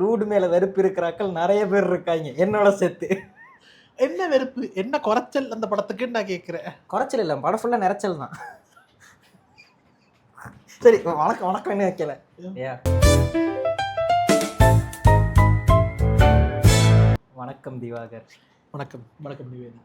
Dude மேல வெறுப்பு இருக்கிறாக்கள் நிறைய பேர் இருக்காங்க என்னோட சேர்த்து. என்ன வெறுப்பு, என்ன குறைச்சல் அந்த படத்துக்குன்னு நான் கேட்கிறேன். குறைச்சல் இல்லை, படம் ஃபுல்லா நிறைச்சல் தான். சரி, வணக்கம் வணக்கம் என்ன வைக்கல. வணக்கம் திவாகர். வணக்கம் வணக்கம் நிவேதா.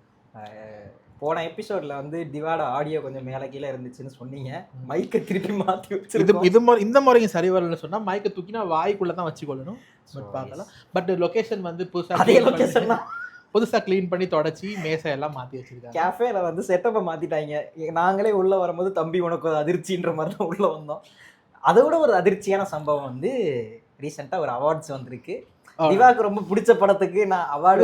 போன எபிசோட்ல வந்து திவாட ஆடியோ கொஞ்சம் மேல கீழே இருந்துச்சுன்னு சொன்னீங்க. மைக்கை திருப்பி மாத்தி வச்சிருக்கோம். இந்த முறையும் சரி வரலன்னு சொன்னா மைக்கை தூக்கினா வாய்க்குள்ள தான் வச்சுக்கொள்ளணும். பட் பார்க்கலாம். பட் லொகேஷன் வந்து புதுசா கிளீன் பண்ணி தொடச்சி மேசை எல்லாம் மாத்தி வச்சிருக்காங்க. கேஃபேல வந்து செட்டப்பை மாத்திட்டாங்க. நாங்களே உள்ள வரும்போது தம்பி உனக்கு ஒரு அதிர்ச்சின்ற மாதிரி தான் உள்ள வந்தோம். அதை விட ஒரு அதிர்ச்சியான சம்பவம் வந்து ரீசெண்டா ஒரு அவார்ட்ஸ் வந்திருக்கு. திவாக்கு ரொம்ப பிடிச்ச படத்துக்கு நான் அவார்டு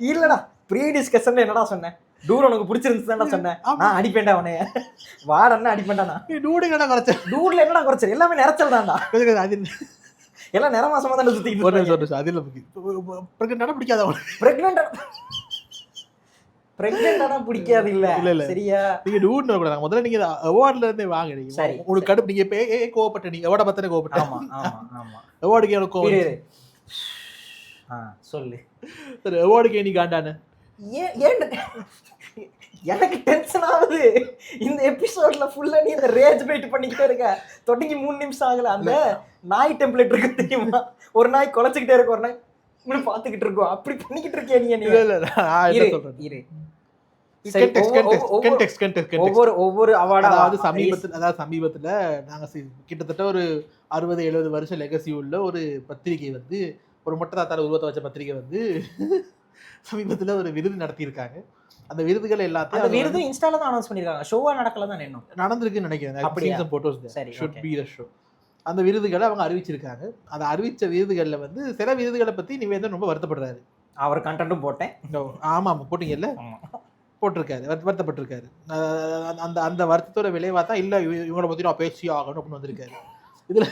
இல்லடா ப்ரீ டிஸ்கஷன்ல என்னடா சொன்னேன், டூர் உனக்கு பிடிச்சிருந்துச்சுதான்டா சொன்னேன். நான் அடிப்பேன்டா உனைய வாடன்னா அடிப்பேன்டா. டூடுக்கு என்ன குறைச்ச, டூர்ல என்னடா குறைச்சல், எல்லாமே நிறச்சல் தான்டா. எல்லாம் நிற மாசமா தான் சுத்திக்கிட்டு. அதுல பிரெக்னன்ட் பிடிக்காத, பிரெக்னன்ட்டானா பிடிக்காது இல்ல சரியா. நீங்க டூட்னு கூட முதல்ல நீங்க அவார்ட்ல இருந்தே வாங்க. நீங்க சரி, உங்களுக்கு கடுப்பு, நீங்க கோவப்பட்ட, நீங்க அவார்ட பத்தனே கோவப்பட்ட. ஆமா ஆமா ஆமா, அவார்டுக்கு எனக்கு கோவம். சொல்லு. சரி, அவார்டுக்கு நீ காண்டானே. ஏன் எனக்கு டென்ஷன் ஆகுது இந்த எபிசோட்ல ஃபுல்லா. நீ இந்த ரேஜ் பைட் பண்ணிக்கிட்டே இருக்க. தொடங்கி 3 நிமிஷம் ஆகல. அந்த நாய் டெம்ப்ளேட் இருக்கு தெரியுமா, ஒரு நாய் குலைச்சிக்கிட்டே இருக்கு, ஒரு நாய் பாத்துக்கிட்டு இருக்கோம். அப்படி பண்ணிக்கிட்டு இருக்கே நீ. ஒவ்வொரு அவார்டா சமீபத்துல நாங்க கிட்டத்தட்ட ஒரு 60-70 வருஷம் லெகசி உள்ள ஒரு பத்திரிகை வந்து, ஒரு மொட்டை தாத்தால உருவத்தை வச்ச பத்திரிகை வந்து சமீபத்துல ஒரு விருது நடத்தியிருக்காங்க. அந்த விருதுகள் எல்லாத்தையும், அந்த விருது இன்ஸ்டால தான் அனௌன்ஸ் பண்ணிருக்காங்க. ஷோவா நடக்கல தான் இன்னும் நடந்திருக்குன்னு நினைக்கிறேன். அந்த விருதுகளை அவங்க அறிவிச்சிருக்காங்க. அதை அறிவிச்ச விருதுகள்ல வந்து சில விருதுகளை பத்தி நிவேதன் ரொம்ப வருத்தப்படுறாரு. அவர் கண்டென்ட்டும் போட்டேன். ஆமா போட்டீங்கல்ல, போட்டிருக்காரு, வருத்தப்பட்டிருக்காரு. அந்த வருத்தத்தோட விளைவா தான் இல்ல இவங்களை பத்தி நான் பேசி ஆகணும் அப்படின்னு வந்திருக்காரு. இதுல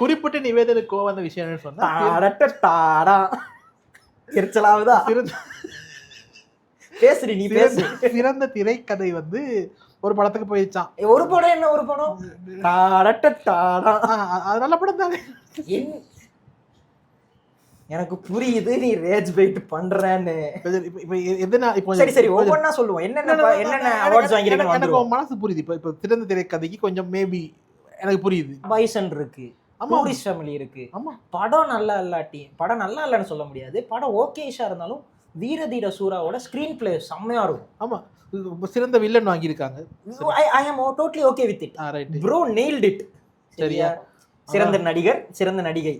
குறிப்பிட்ட நிவேதனுக்கு கோவம் வந்த விஷயம் என்னன்னு சொன்னா, எரிச்சலாவதா பேசுறீ நீ பேசு. சிறந்த திரைக்கதை வந்து ஒரு படத்துக்கு போயிடுச்சான். ஒரு படம் என்ன, ஒரு படம் அது நல்ல படம் தானே. எனக்கு புரியுது நீ ரேஜ் பைட் பண்றேன்னு. சரி சரி, ஒவ்வொன்னா சொல்லுவோம். என்னென்ன அவார்ட்ஸ் வாங்கிருக்கீங்க எனக்கு மனசு புரியுது. இப்ப சிறந்த திரைக்கதைக்கு கொஞ்சம் மேபி எனக்கு புரியுது. பைசன் இருக்கு, டூரிஸ்ட் ஃபேமிலி இருக்கு. ஆமா, படம் நல்லா இல்லாட்டி, படம் நல்லா இல்லைன்னு சொல்ல முடியாது, படம் ஓகேஷா இருந்தாலும் வீரதீர சூராவோட ஸ்கிரீன் பிளே செம்மையா இருக்கும். ஆமா, சிறந்த வில்லன் வாங்கியிருக்காங்க. I am totally okay with it. Bro nailed it. சரியா. சிறந்த நடிகர், சிறந்த நடிகை,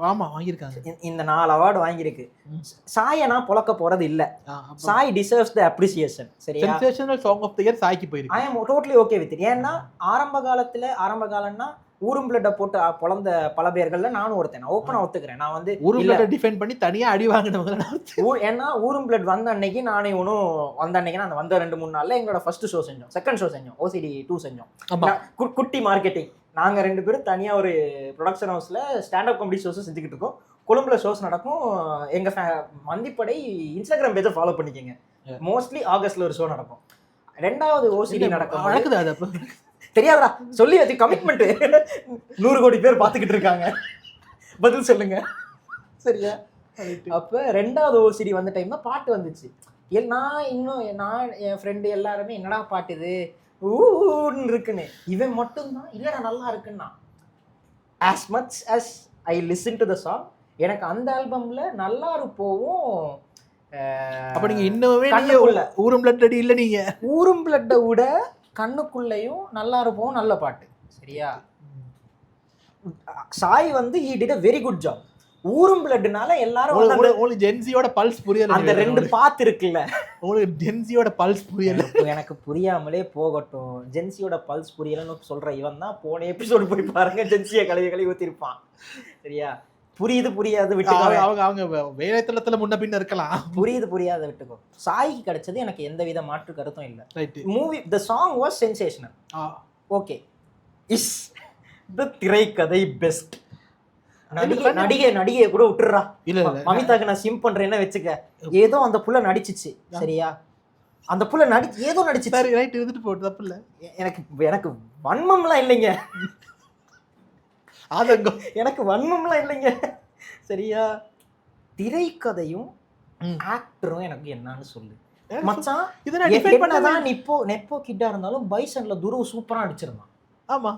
ஆமா வாங்கியிருக்காங்க. இந்த 4 அவார்டு வாங்கியிருக்கு. சாயை நான் புழக்க போறது இல்ல. Sai deserves the appreciation. சரியா. Sensational song of the year சாய்க்கு போயிருக்கு. I am totally okay with it. ஏன்னா ஆரம்ப காலம்னா ஊரும் பிளட்ட போட்டு பொளந்த பல பேர்கள்ல நானும் ஒருத்தன். நான் ஓப்பனா ஒத்துக்கிறேன். நான் வந்து ஊரும் பிளட்ட டிஃபெண்ட் பண்ணி தனியா அடி வாங்கினவங்க. ஏன்னா ஊரும் பிளட் வந்த அன்னைக்கு நானே ஒன்றும் வந்த அன்னைக்கு அந்த வந்த 2-3 நாள்ல எங்களோட ஃபர்ஸ்ட் ஷோ செஞ்சோம், செகண்ட் ஷோ செஞ்சோம், OCD 2 செஞ்சோம். குட்டி மார்க்கெட்டிங். நாங்கள் 2 பேரும் தனியா ஒரு ப்ரொடக்ஷன் ஹவுஸ்ல ஸ்டாண்டப் காமெடி ஷோஸும் செஞ்சுக்கிட்டு இருக்கோம். கொழும்புல ஷோஸ் நடக்கும். எங்க மந்திப்படை இன்ஸ்டாகிராம் பேஜை ஃபாலோ பண்ணிக்கோங்க. மோஸ்ட்லி ஆகஸ்ட்ல ஒரு ஷோ நடக்கும். 2வது OCD நடக்கும். தெரியாதா சொல்லி வச்சு கமிட்மெண்ட். 100 கோடி பேர் பார்த்துக்கிட்டு இருக்காங்க, பதில் சொல்லுங்க. சரியா. அப்ப 2வது OCD வந்த டைம் தான் பாட்டு வந்துச்சு. நான் என் ஃப்ரெண்டு எல்லாருமே என்னடா பாட்டு இது ஊன்னு இருக்குன்னு, இவன் மட்டும்தான் இல்லடா நல்லா இருக்குன்னா. as much as I listen to the song, எனக்கு அந்த ஆல்பம்ல நல்லா இருப்போவும். அப்ப நீங்க இன்னுமே ஊரும் பிளட் ரெடி இல்ல, நீங்க ஊரும் பிளட்டை விட கண்ணுக்குள்ளையும் நல்லா இருப்போம் நல்ல பாட்டு. சரியா. சாய் வந்து he did a very good job. ஊரும் பிளட்னால எல்லாரும் உங்களுக்கு ஜென்சியோட பல்ஸ் புரியல. அந்த 2 பாத்து இருக்குல்ல, உங்களுக்கு ஜென்சியோட பல்ஸ் புரியல. எனக்கு புரியாமலே போகட்டும். ஜென்சியோட பல்ஸ் புரியலன்னு சொல்ற இவன் தான் போன எபிசோடு போய் பாருங்க, ஜென்சியை கழுவி ஊத்திருப்பான். சரியா. புரியாது விட்டுக்கோ. அவங்க வேலைத்தளத்துல முன்ன பின்ன இருக்கலாம். புரியாத விட்டுக்கோ. சாய்க்கு கிடைச்சது எனக்கு எந்த வித மாற்று கருத்தும் இல்ல. Movie the song was sensational. Okay. Is the திரைக்கதை பெஸ்ட். நடிகை கூட விட்டுறா. மமிதாக்கு நான் சிம் பண்றேன்னு வச்சுக்க, ஏதோ அந்த புள்ள நடிச்சிச்சு. சரியா. அந்த புள்ள ஏதோ நடிச்சு ரைட் இருந்துட்டு போட்டு தப்பு இல்ல. எனக்கு வன்மம்லாம் இல்லைங்க. ஆதங்கம். எனக்கு வன்மம்லாம் இல்லைங்க சரியா. திரைக்கதையும் ஆக்டரும் எனக்கு என்னன்னு சொல்லு மச்சான். என்னதான் நெப்போ கிட்டா இருந்தாலும் பைசன்ல துருவ் சூப்பரா அடிச்சிருந்தான். ஆமா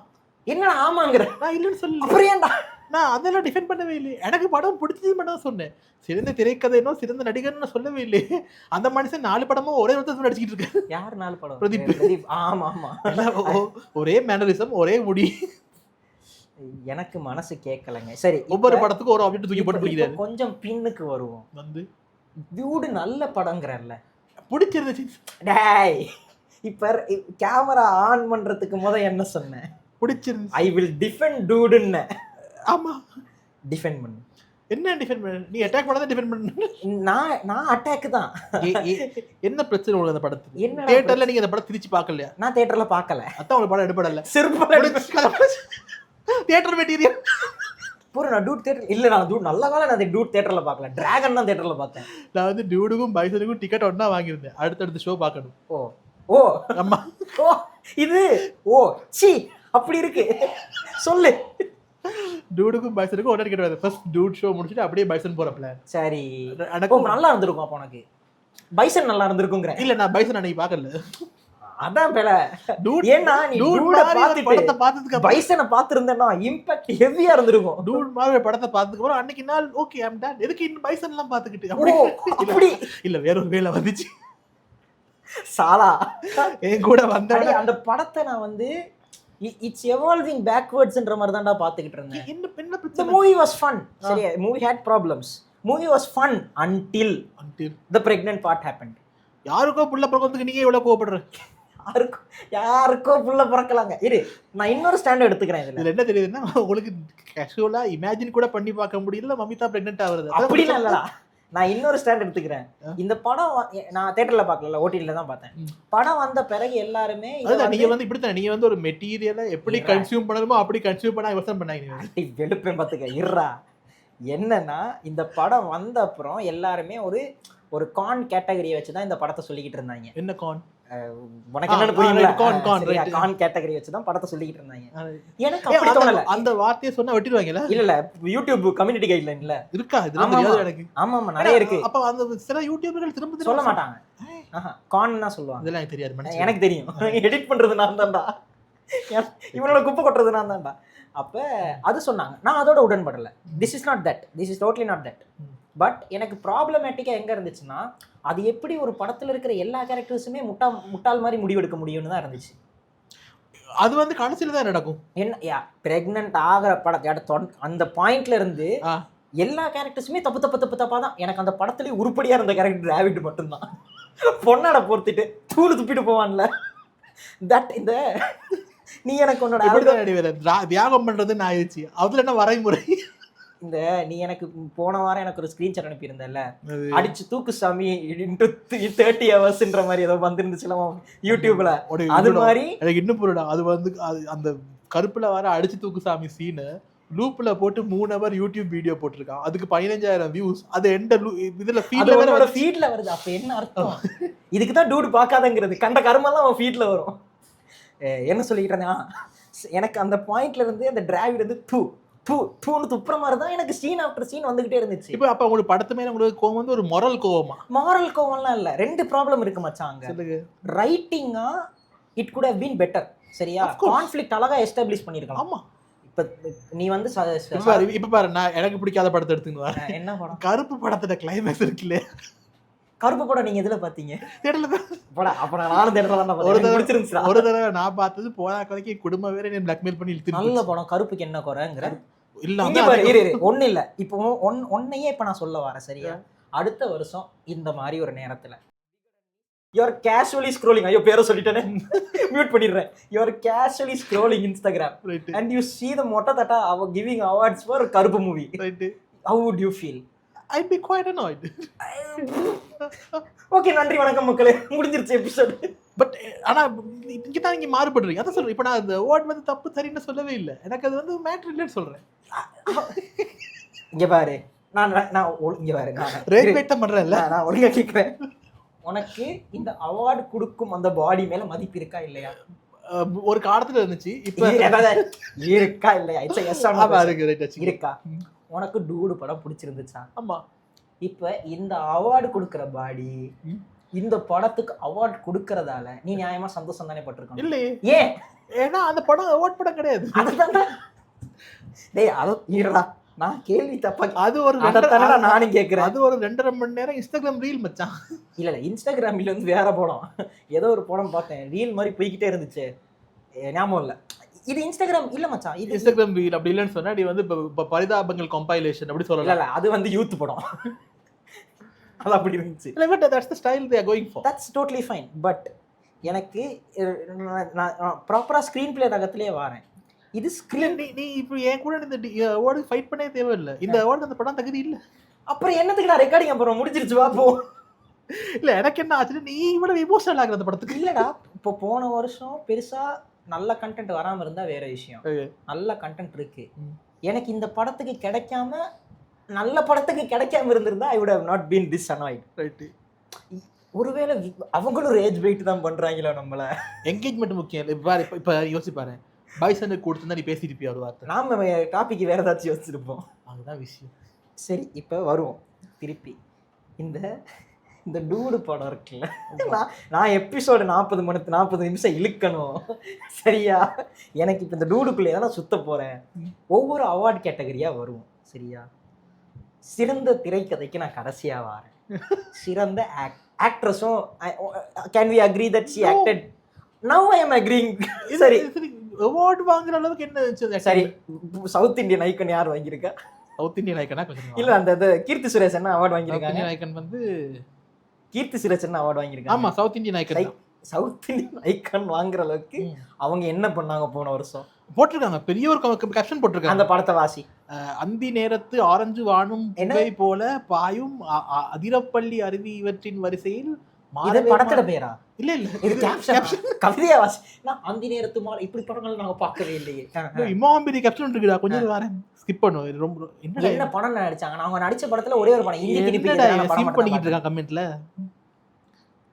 என்னடா ஆமாங்கிற, நான் இல்லைன்னு சொல்லல. அப்புறம் ஏன்டா நான் அதெல்லாம் டிஃபெண்ட் பண்ணவே இல்லை. எனக்கு படம் பிடிச்சது மட்டும் தான் சொன்னேன். சிறந்த திரைக்கதைனோ சிறந்த நடிகர்னு நான் சொல்லவே இல்லை. அந்த மனுஷன் 4 படமும் ஒரே ஒருத்தர் நடிச்சிட்டு இருக்காரு. யார் 4 படம்? பிரதீப். ஆமா ஆமா, ஒரே மேனரிசம், ஒரே முடி. எனக்கு மனசு கேட்கலங்க. சரி, ஒவ்வொரு படத்துக்கும் ஒரு ஆப்ஜெக்ட் தூக்கி போட்டு பிடிக்கிறாரு. கொஞ்சம் பின்னுக்கு வருவோம். வந்து டியூடு நல்ல படங்கறல்ல, பிடிச்சிருந்துச்சு. டேய் இப்ப கேமரா ஆன் பண்றதுக்கு முத என்ன சொன்னேன்? பிடிச்சிருந்துச்சு. ஐ வில் டிஃபெண்ட் டியூடுன்னு. ஆமா, டிஃபெண்ட் பண்ணு. என்ன டிஃபெண்ட் பண்ணு? நீ அட்டாக் பண்ணாத டிஃபெண்ட் பண்ணு. நான் அட்டாக் தான். என்ன பிரச்சனை உங்களுக்கு அந்த படத்துக்கு? என்ன தியேட்டர்ல நீங்க அந்த படம் திருச்சி பார்க்கலையா? நான் தியேட்டர்ல பார்க்கல. அதான் உங்களுக்கு படம் எடுபடல. சிறப்பு தியேட்டர் மெட்டீரியல் பூரா. நான் டியூட் தியேட்டர் இல்ல, நான் டியூட் நல்ல காலம் நான் டியூட் தியேட்டர்ல பார்க்கல. டிராகன் தான் தியேட்டர்ல பார்த்தேன். நான் வந்து டியூடுக்கும் பைசனுக்கும் டிக்கெட் ஒண்ணா வாங்கியிருந்தேன். அடுத்தடுத்த ஷோ பார்க்கணும். ஓ அம்மா, ஓ இது சி அப்படி இருக்கு. சொல்லு. டியூடுக்கும் பைசனுக்கும் ஒரே டிக்கெட் வருது. ஃபர்ஸ்ட் டியூட் ஷோ முடிச்சிட்டு அப்படியே பைசன் போற பிளான். சரி, எனக்கு நல்லா இருந்திருக்கும். அப்ப உனக்கு பைசன் நல்லா இருந்திருக்குங்கற? இல்ல, நான் பைசன் அன்னைக்கு பார்க்கல. அதான் பேல. ஏன்னா நீ டூட படத்தை பார்த்ததுக்கு பைசனை பார்த்திருந்தேன்னா இம்பாக்ட் ஹெவியா இருந்திருக்கும். டூட் மாதிரி படத்தை பார்த்ததுக்கு அப்புறம் அன்னைக்கு நாள் ஓகே ஐ அம் டன். எதுக்கு இன்னும் பைசன் எல்லாம் பார்த்துக்கிட்டு அப்படி இல்ல, வேற ஒரு வேலை வந்துச்சு. சாலா என் கூட வந்த அந்த படத்தை நான் வந்து இட்ஸ் எவால்விங் பேக்வர்ட்ஸ்ன்ற மாதிரி தான்டா பார்த்துக்கிட்டு இருந்தேன். என்ன பிரச்சனை? The movie was fun. சரியா, movie had problems. Movie was fun until the pregnant part happened. யாருக்கோ புள்ள பிறக்கிறதுக்கு நீங்க எவ்வளவு கோவப்படுற? யாருக்கோ புள்ள பிறக்கலாங்க. இரு, நான் இன்னொரு ஸ்டாண்ட் எடுத்துக்கிறேன். இதுல என்ன தெரியுதுன்னா, உங்களுக்கு கேஷுவலா இமேஜின் கூட பண்ணி பார்க்க முடியல மமிதா பிரெக்னன்ட் ஆகுறது. அப்படி இல்லடா, நான் இன்னொரு ஸ்டாண்ட் எடுத்துக்கிறேன். இந்த படம் நான் தியேட்டர்ல பார்க்கல, ஓடிடில தான் பார்த்தேன். படம் வந்த பிறகு எல்லாருமே நீங்க வந்து இப்படித்தான், நீங்க வந்து ஒரு மெட்டீரியலை எப்படி கன்சியூம் பண்ணணுமோ அப்படி கன்சியூம் பண்ண விவசாயம் பண்ணாங்க. வெளுப்பேன் பார்த்துக்க. இருறா, என்னன்னா இந்த படம் வந்த அப்புறம் எல்லாருமே ஒரு கான் கேட்டகரியை வச்சுதான் இந்த படத்தை சொல்லிக்கிட்டு இருந்தாங்க. என்ன கான்? உனக்கு என்னன்னு புரியல? கான் கேட்டகரி வச்சுதான் படத்தை சொல்லிக்கிட்டு இருந்தாங்க. எனக்கு அப்படி தோணல. அந்த வார்த்தையை சொன்னா வெட்டிடுவாங்கல? இல்ல யூடியூப் கம்யூனிட்டி கைட்லைன்ல இருக்கா? இதெல்லாம் தெரியாது எனக்கு. ஆமா ஆமா, நிறைய இருக்கு. அப்ப அந்த சில யூடியூபர்கள் திரும்ப சொல்ல மாட்டாங்க. கான் தான் சொல்லுவாங்க. இதெல்லாம் எனக்கு தெரியாது. எனக்கு தெரியும். எடிட் பண்றது நான் தான்டா, இவனோட குப்பை கொட்டுறது நான் தான்டா. அப்ப அது சொன்னாங்க, நான் அதோட உடன்படல. This is not that, this is totally not that. But எனக்கு ப்ராப்ளமேட்டிக்கா எங்க இருந்துச்சுன்னா, அது எப்படி ஒரு படத்துல இருக்கிற எல்லா கேரக்டர்ஸுமே முட்டாள் மாதிரி முடிவெடுக்க முடியும்னு தான் இருந்துச்சு. அது வந்து கடைசியில தான் நடக்கும். என்ன பிரெக்னன்ட் ஆகிற படத்தை அந்த பாயிண்ட்ல இருந்து எல்லா கேரக்டர்ஸுமே தப்பா தான். எனக்கு அந்த படத்துலயே உருப்படியா இருந்த கேரக்டர் ராவிட் மட்டும்தான். பொண்ணாட பொறுத்துட்டு தூள் துப்பிட்டு போவான்ல, தட் இந்த நீ எனக்கு உன்னோட தியாகம் பண்றது நான் ஆயிடுச்சு. அதுல என்ன வரைமுறை? இந்த நீ எனக்கு போன வாரம் எனக்கு ஒரு ஸ்கிரீன்ஷாட் அனுப்பியிருந்தல, அடிச்சு தூக்கு சாமி இன்டு 30 ஹவர்ஸ்ன்ற மாதிரி ஏதோ வந்துருந்துச்சுல யூடியூப்ல. அது மாதிரி எனக்கு இன்னும் புரியல. அது வந்து அந்த கருப்புல வர அடிச்சு தூக்கு சாமி சீனு லூப்ல போட்டு 3 ஹவர் யூடியூப் வீடியோ போட்டிருக்கான். அதுக்கு 15,000 வியூஸ். அது எந்த இதுல ஃபீட்ல வருது. அப்ப என்ன அர்த்தம்? இதுக்கு தான் டூட் பார்க்காதங்கிறது. கண்ட கர்மெல்லாம் அவன் ஃபீட்ல வரும். என்ன சொல்லிக்கிட்டு இருந்தேன், எனக்கு அந்த பாயிண்ட்ல இருந்து அந்த டிராவிட் வந்து தூணு துப்புற மாதிரி தான் எனக்கு சீன் ஆஃப்டர் சீன் வந்துகிட்டே இருந்துச்சு. இப்போ அப்ப உங்களுக்கு படத்து மேல உங்களுக்கு கோவம் வந்து ஒரு மொரல் கோவமா? மொரல் கோவம்லாம் இல்ல, 2 ப்ராப்ளம் இருக்கு மச்சான். ரைட்டிங்கா it could have been better. சரியா, கான்ஃப்ளிக்ட் அழகா எஸ்டாப்லிஷ் பண்ணிருக்கலாம். ஆமா, இப்ப நீ வந்து இப்ப பாரு, நான் எனக்கு பிடிக்காத படத்தை எடுத்துங்க. என்ன படம்? கருப்பு படத்தோட கிளைமேக்ஸ் இருக்குல்ல. கருப்பு படம் நீங்க எதுல பாத்தீங்க? தியேட்டர்ல தான். போடா, அப்ப நானும் தியேட்டர்ல தான் பார்த்தேன். ஒரு தடவை நான் பார்த்தது போனா கதைக்கு குடும்ப வேற என்ன பிளாக்மெயில் பண்ணி இழுத்து. நல்ல படம். கருப்புக்கு என்ன குறைங்கற இல்ல ஒண்ணு இல்ல. இப்போ ஒன்னையே இப்ப நான் சொல்ல வரேன். சரியா, அடுத்த வருஷம் இந்த மாதிரி ஒரு நேரத்துல you are casually scrolling, ஐயோ பேரை சொல்லிட்டேனே, மியூட் பண்ணிடுறேன். you are casually scrolling Instagram and you see the mota that are giving awards for கருப்பு movie. How would you feel? I'd be quite annoyed. Okay, நன்றி வணக்கம் மக்களே, முடிஞ்சிருச்சு எபிசோட். பட் ஆனா இங்க தான் நீங்க மாறுபடுறீங்க. அதான் சொல்றேன். இப்போ நான் அந்த அவார்ட் வந்து தப்பு சரின்னு சொல்லவே இல்லை. எனக்கு அது வந்து மேட்டர் இல்லைன்னு சொல்றேன். இங்க பாரு, நான் இங்க பாரு, நான் ரேட் பண்றேன்ல, நான் ஒழுங்கா கேட்கிறேன். உனக்கு இந்த அவார்டு கொடுக்கும் அந்த பாடி மேல மதிப்பு இருக்கா இல்லையா? ஒரு காலத்துல இருந்துச்சு. இப்ப இருக்கா இல்லையா? இருக்கா? ம். உனக்கு டூடு படம் பிடிச்சிருந்துச்சா? ஆமா. இப்ப இந்த அவார்டு கொடுக்கிற பாடி ம். இந்த படத்துக்கு அவார்டு கொடுக்கறதால நீ நியாயமா சந்தோஷம் தானே பட்டிருக்கணும். இல்லையே. ஏன்? ஏன்னா அந்த படம் அவார்ட் படம் கிடையாது. அதுதான்டா. டேய் அத இருடா. நான் கேள்வி தப்பா அது ஒரு அதத்தானடா நானும் கேக்குறேன். அது ஒரு 2.5 மணி நேரம் இன்ஸ்டாகிராம் ரீல் மச்சான். இல்ல இன்ஸ்டாகிராம்ல வந்து வேற படம். ஏதோ ஒரு படம் பார்த்தேன். ரீல் மாதிரி போய்கிட்டே இருந்துச்சு. ஞாபகம் இல்ல. இது இன்ஸ்டாகிராம் இல்ல மச்சான். இது இன்ஸ்டாகிராம் ரீல் அப்படி இல்லன்னு சொன்னா நீ வந்து இப்ப பரிதாபங்கள் கம்பைலேஷன் அப்படி இல்ல சொல்லலாம். இல்ல அது வந்து யூத் படம். அது அப்படி இருந்துச்சு. இல்ல but that's the style they are going for. That's totally fine. But எனக்கு நான் ப்ராப்பரா ஸ்கிரீன் பிளே ரகத்திலேயே வரேன். இது இல்ல ஸ்கிரீன் நீ இப்போ என் கூட இந்த அவார்டு ஃபைட் பண்ணவே தேவையில்லை. இந்த அவார்டு அந்த படம் தகுதி இல்ல. அப்புறம் என்னத்துக்கு நான் ரெக்கார்டிங் அப்புறம் முடிஞ்சிருச்சு வா போ. இல்ல எனக்கு என்ன ஆச்சு, நீ இவ்வளவு எமோஷனல் ஆகுற அந்த படத்துக்கு. இல்லடா இப்போ போன வருஷம் பெருசா நல்ல கண்டென்ட் வராம இருந்தா வேற விஷயம். நல்ல கண்டென்ட் இருக்கு. எனக்கு இந்த படத்துக்கு கிடைக்காம நல்ல படத்துக்கு கிடைக்காம இருந்திருந்தா ஐ would have not been this annoyed. Right. ஒருவேளை அவங்களும் ரேஜ் வெயிட் தான் பண்றாங்களோ நம்மள. என்கேஜ்மெண்ட் முக்கியம் இல்ல. இப்ப யோசி பாரு. பைசனுக்கு கொடுத்திருந்தா நீ பேசிருப்பியா ஒரு வார்த்தை? நாம டாபிக் வேற ஏதாச்சும் யோசிச்சிருப்போம். அதுதான் விஷயம். சரி இப்போ வருவோம் திருப்பி. இந்த டூடு படம் இருக்குல்ல, நான் எபிசோடு 40 நிமிஷம் இழுக்கணும் சரியா? எனக்கு இப்போ இந்த டூடுக்குள்ளே தான் நான் சுத்த போகிறேன். ஒவ்வொரு அவார்டு கேட்டகரியாக வருவோம் சரியா? சிறந்த திரைக்கதைக்கு நான் கடைசியாக வரேன். சிறந்த ஆக்ட்ரஸும் can we agree that she acted? Now I am agreeing. சரி அவார்டு வாங்குற அளவுக்கு என்ன? சரி சவுத் இந்தியன் ஐக்கன் யார் வாங்கியிருக்கா? சவுத் இந்தியன் ஐக்கனா கொஞ்சம் இல்ல அந்த கீர்த்தி சுரேஷ் என்ன அவார்டு வாங்கியிருக்காங்க? ஐக்கன் வந்து கீர்த்தி சுரேஷ் என்ன அவார்டு வாங்கியிருக்காங்க? ஆமா south Indian icon. South Indian icon வாங்குற அளவுக்கு அவங்க என்ன பண்ணாங்க போன வருஷம்? போட்டிருக்காங்க பெரிய ஒரு கேப்ஷன் போட்டிருக்காங்க. அந்த படத்தை வாசி. அந்தி நேரத்து ஆரஞ்சு வானும் புகை போல பாயும் அதிரப்பள்ளி அருவி இவற்றின் வரிசையில் படத்தோட பேரா? இல்ல இல்ல இது கேப்ஷன். கவிதையா வாசி. நான் அந்தி நேரத்து மாலை இப்படி படங்கள் நாங்க பார்க்கவே இல்லையே. இமாம்பி கேப்ஷன் இருக்குடா, கொஞ்சம் வரேன் ஸ்கிப் பண்ணுவோம். ரொம்ப என்ன படம் நடிச்சாங்க? அவங்க நடிச்ச படத்துல ஒரே ஒரு படம் இந்தி திருப்பி ஸ்கிப் பண்ணிக்கிட்டு இருக்காங்க கமெண்ட்ல.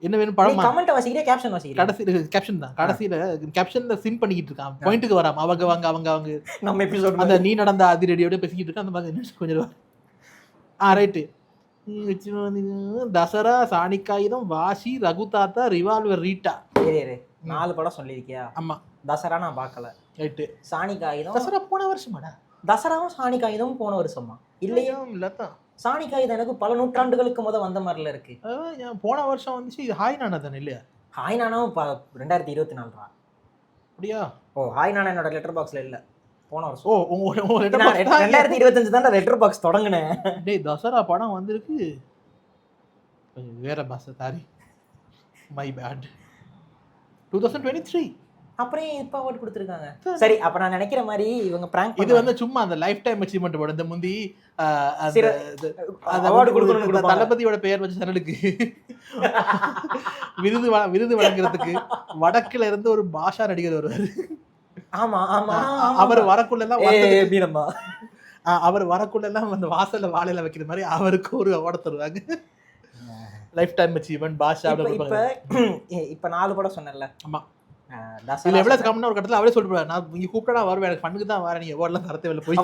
என்ன வேணும் படம்? கமெண்ட் வாசிக்கிறியா கேப்ஷன் வாசிக்கிறியா? கடைசில கேப்ஷன் தான். கடைசில கேப்ஷன்ல சிம் பண்ணிக்கிட்டு இருக்கான். பாயிண்ட்க்கு வராம அவங்க நம்ம எபிசோட் அந்த நீ நடந்த அதிரடியோட பேசிக்கிட்டு இருக்கான். அந்த மாதிரி கொஞ்சம் ரைட்டு. தசரா, சாணிக்காயுதம், வாசி, ரகுதாத்தா, ரிவால்வர், ரீட்டா. 4 படம் சொல்லியிருக்கியா? ஆமா. தசரா நான் பார்க்கல. ரைட்டு. சாணிக்காயுதம் தசரா போன வருஷமாடா? தசராவும் சாணிக்காயுதம் போன வருஷமா? இல்லையா? இல்லத்தான். சாணிக்காயுதம் எனக்கு பல நூற்றாண்டுகளுக்கு வந்த மாதிரில இருக்கு. போன வருஷம் வந்துச்சு. இது ஹாய் நானா தானே? இல்லையா? ஹாய் நானாவும் 2024 அப்படியா? ஓ ஹாய் நானா என்னோட லெட்டர் பாக்ஸ்ல இல்ல. போன வருஷம். ஓ உங்க லெட்டர் பாக்ஸ் 2025 தான் லெட்டர் பாக்ஸ் தொடங்குனேன். டேய் தசரா படம் வந்திருக்கு. வேற பாஸ் சாரி. My bad. 2023. அப்புறம் இப்ப அவார்ட் கொடுத்திருக்காங்க. சரி அப்ப நான் நினைக்கிற மாதிரி இவங்க பிராங்க் இது வந்து சும்மா அந்த லைஃப் டைம் அச்சீவ்மென்ட் போட இந்த முந்தி அந்த அவார்ட் கொடுக்கணும் தளபதியோட பெயர் வச்சு சேனலுக்கு விருது வழங்குறதுக்கு வடக்குல இருந்து ஒரு பாஷா நடிகர் வருவாரு. ஆமா ஆமா. அவர் வரக்குள்ள எல்லாம் அவர் வரக்குள்ள எல்லாம் அந்த வாசல்ல வாழையில வைக்கிற மாதிரி அவருக்கு ஒரு அவார்டு தருவாங்க. லைஃப் டைம் அச்சீவ்மென்ட் பாஷா. இப்ப 4 படம் சொன்னேன்ல. ஆமா. இதுல எவ்வளவு கம்மியா ஒரு கட்டத்துல அவரே சொல்லிடுவாரு, நான் நீங்க கூப்பிட்டா வருவேன், எனக்கு ஃபண்ணுக்கு தான் வரேன், நீங்க அவார்ட்லாம் தர தேவையில்ல போய்.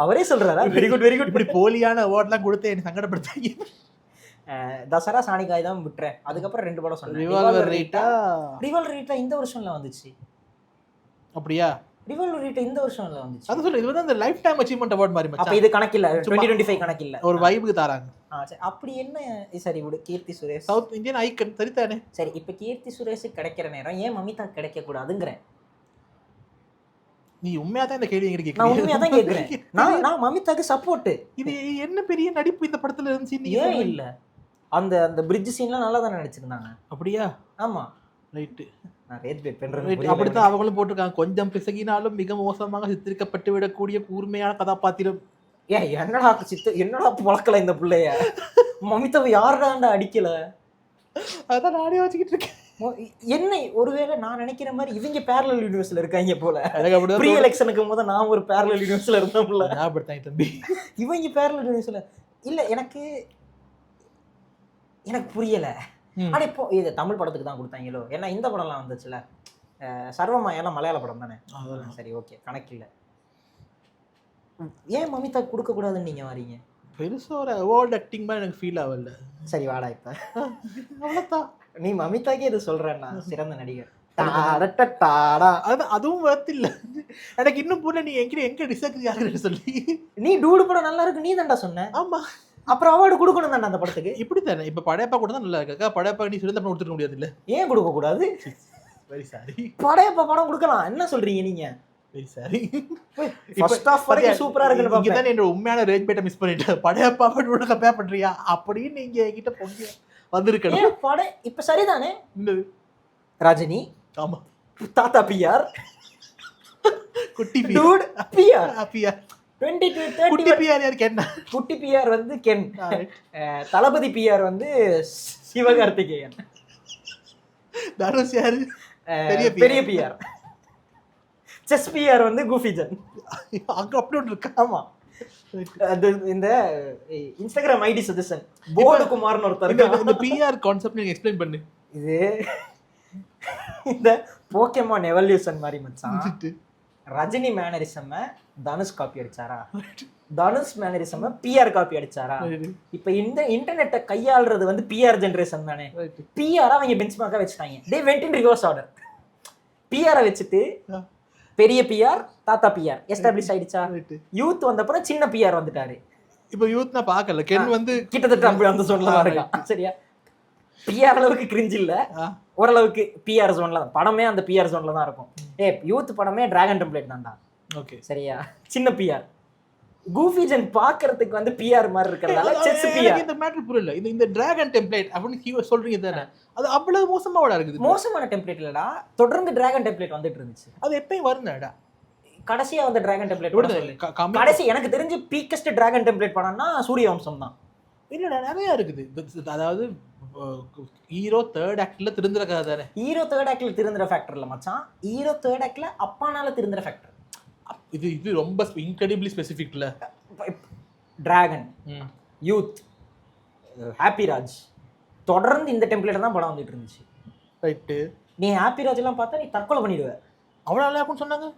அவரே சொல்றாரா? Very good very good. இப்படி போலியான அவார்ட்லாம் கொடுத்து என்ன சங்கடப்படுத்தாங்க. தசரா சாணிக்காய் தான் விட்டுறேன். அதுக்கப்புறம் 2 படம் சொன்னேன். ரிவால்வர் ரீட்டா இந்த வருஷம்ல வந்துச்சு. அப்படியா? ரிவால்வர் ரீட்டா இந்த வருஷம்ல வந்துச்சு. அது சொல்ல, இது வந்து அந்த லைஃப் டைம் அச்சீவ்மென்ட் அவார்ட் மாதிரி மச்சான். அப்ப இது கணக்கில்ல. 2025 கணக்கில்ல. ஒரு வைபுக்கு தராங்க. சரி அப்படி என்ன? சரி விடு. Keerthy Suresh south Indian icon சரிதானே? சரி இப்ப கீர்த்தி சுரேஷ் கிடைக்கிற நேரம் ஏன் மமிதா கிடைக்க கூடாதுங்கறேன். நீ உண்மையா தான் இந்த கேள்வி எங்க கேக்குறீங்க? நான் உண்மையா தான் கேக்குறேன். நான் மமிதாக்கு சப்போர்ட். இது என்ன பெரிய நடிப்பு இந்த படத்துல இருந்துச்சு? நீ ஏன் இல்ல? அந்த அந்த பிரிட்ஜ் சீன்லாம் நல்லா தான நடிச்சிருந்தாங்க. அப்படியா? ஆமா. ரைட். நான் ரேட் பேட் பண்றேன். அப்படிதான் அவங்களும் போட்டுருக்காங்க. கொஞ்சம் பிசகினாலும் மிக மோசமாக சித்தரிக்கப்பட்டு விடக்கூடிய கூர்மையான கதாபாத்திரம். என்னடா பழக்கல இந்த பிள்ளைய? மமிதாவை யாருடாண்டா அடிக்கல? அதான் நானே வச்சுக்கிட்டு இருக்கேன். என்னை ஒருவேளை நான் நினைக்கிற மாதிரி இவங்க பேரலல் யூனிவர்ஸ்ல இருக்காங்க போல. ப்ரீ எலெக்ஷனுக்கு போது நான் ஒரு பேரலல் யூனிவர்ஸ்ல இருந்தேன்ல. ஞாபகப்படுத்தாங்க தம்பி. இவங்க பேரலல் யூனிவர்ஸ்ல இல்ல. எனக்கு புரியல. ஆனா இப்போ இது தமிழ் படத்துக்கு தான் கொடுத்தாங்களோ? ஏன்னா இந்த படம்லாம் வந்துச்சுல சர்வமாயெல்லாம் மலையாள படம் தானே? அதெல்லாம் சரி, ஓகே, கணக்கில்லை. ஏன் மமிதா கொடுக்கக்கூடாதுன்னு நீங்கள் வரீங்க? பெருசாக ஒரு அவார்ட் ஆக்டிங் மாதிரி எனக்கு ஃபீல் ஆகல. சரி வாடா, இப்போ அவ்வளோதான். நீ மமிதாக்கே இது சொல்கிறேன்னா சிறந்த நடிகர். அதுவும் worth இல்ல. எனக்கு இன்னும் புரியல நீ எங்க டிஸ்அக்ரி ஆகுறேன்னு சொல்லி. நீ டூடு படம் நல்லா இருக்கு நீ தான்டா சொன்ன. ஆமா, அப்புறம் அவார்டு கொடுக்கணும் தானே அந்த படத்துக்கு. இப்படி தானே இப்ப படையப்பா கூட தான் நல்லா இருக்கா. படையப்பா நீ சிறந்த படம் கொடுத்துக்க முடியாது இல்ல. ஏன் கொடுக்க கூடாது? Very sorry. படையப்பா படம் கொடுக்கலாம். என்ன சொல்றீங்க நீங்க? Very sorry. ஃபர்ஸ்ட் ஆஃப் வரைக்கும் சூப்பரா இருக்குன்னு இங்க பாப்பேன். தான் என்னோட உண்மையான ரேஜ் பேட்ட மிஸ் பண்ணிட்டேன். படையப்பா படம் கம்பேர் பண்றியா அப்படின்னு நீங்க என்கிட்ட பொங்கி வந்திருக்கணும். ஏன் படை இப்ப சரிதானே? ரஜினி, ஆமா, தாத்தா பிஆர், குட்டி டூட் பிஆர், பிஆர் 22 குட்டி பிஆர் யார் கென்? குட்டி பிஆர் வந்து கென், தளபதி பிஆர் வந்து சிவகார்த்திகேயன், தனுஷ் யாரு? பெரிய பிஆர், செஸ் பிஆர் வந்து கூஃபிஜன். அங்க அப்படி ஒன்று இருக்கா? ஆமா, அது இந்த இன்ஸ்டாகிராம் ஐடி சஜஷன் போர்டு குமார்னு ஒருத்தர் இருக்காங்க. இந்த பிஆர் கான்செப்ட் நீங்க எக்ஸ்பிளைன் பண்ணு. இது இந்த போக்கேமான் எவல்யூஷன் மாதிரி மச்சான். ரஜினி மேனரிசம் தனுஷ் காப்பி அடிச்சாரா? தனுஷ் மேனரிசம் பிஆர் காப்பி அடிச்சாரா? இப்ப இந்த இன்டர்நெட்டை கையாளுறது வந்து பிஆர் ஜெனரேஷன் தானே. பிஆர் அவங்க பெஞ்ச்மார்க்கா வச்சுட்டாங்க. They went in reverse order. பிஆரை வச்சுட்டு பெரிய பிஆர், தாத்தா பிஆர் எஸ்டாப்ளிஷ் ஆயிடுச்சா? யூத் வந்த அப்புறம் சின்ன பிஆர் வந்துட்டாரு. இப்ப யூத் நான் பார்க்கல. கென் வந்து கிட்டத்தட்ட அப்படி அந்த ஜோன்ல இருக்கான். சரியா? பிஆர் அளவுக்கு கிரிஞ்ச் இல்ல, ஓரளவுக்கு பிஆர் ஜோன்ல தான். படமே அந்த பிஆர் ஜோன்ல தான் இருக்கும். யூத் படமே டிராகன் டெம்ப்ளேட் தான்டா. ஓகே, சரியா? சின்ன பிஆர் கூஃபிஜன் பாக்குறதுக்கு வந்து பிஆர் மாதிரி இருக்கறதால செஸ் பிஆர். இந்த மேட்டர் புரியல. இந்த டிராகன் டெம்ப்ளேட் அப்படின்னு சொல்றீங்க தானே, அது அவ்வளவு மோசமாவா இருக்குது? மோசமான டெம்ப்ளேட் இல்லடா, தொடர்ந்து டிராகன் டெம்ப்ளேட் வந்துட்டு இருந்துச்சு. அது எப்பயும் வரும்டா. கடைசியா வந்து டிராகன் டெம்ப்ளேட் கடைசி எனக்கு தெரிஞ்சு பீக்கஸ்ட் டிராகன் டெம்ப்ளேட் படம்னா சூரியவம்சம் தான். இல்ல நிறைய இருக்குது. அதாவது ஹீரோ தேர்ட் ஆக்ட்ல திருந்துற கதை தானே. ஹீரோ தேர்ட் ஆக்ட்ல திருந்துற ஃபேக்டர் இல்ல மச்சான், ஹீரோ தேர்ட் ஆக்ட்ல அப்பானால திருந்துற ஃபேக்டர். இது ரொம்ப இன்கிரெடிபிளி ஸ்பெசிஃபிக்ல. டிராகன், யூத், ஹாப்பி ராஜ், தொடர்ந்து இந்த டெம்ப்ளேட் தான் படம் வந்துட்டு இருந்துச்சு. ரைட்டு. நீ ஹாப்பி ராஜ் எல்லாம் பார்த்தா நீ தற்கொலை பண்ணிடுவ. அவ்வளோ நல்லா இருக்கும்னு சொன்னாங்க.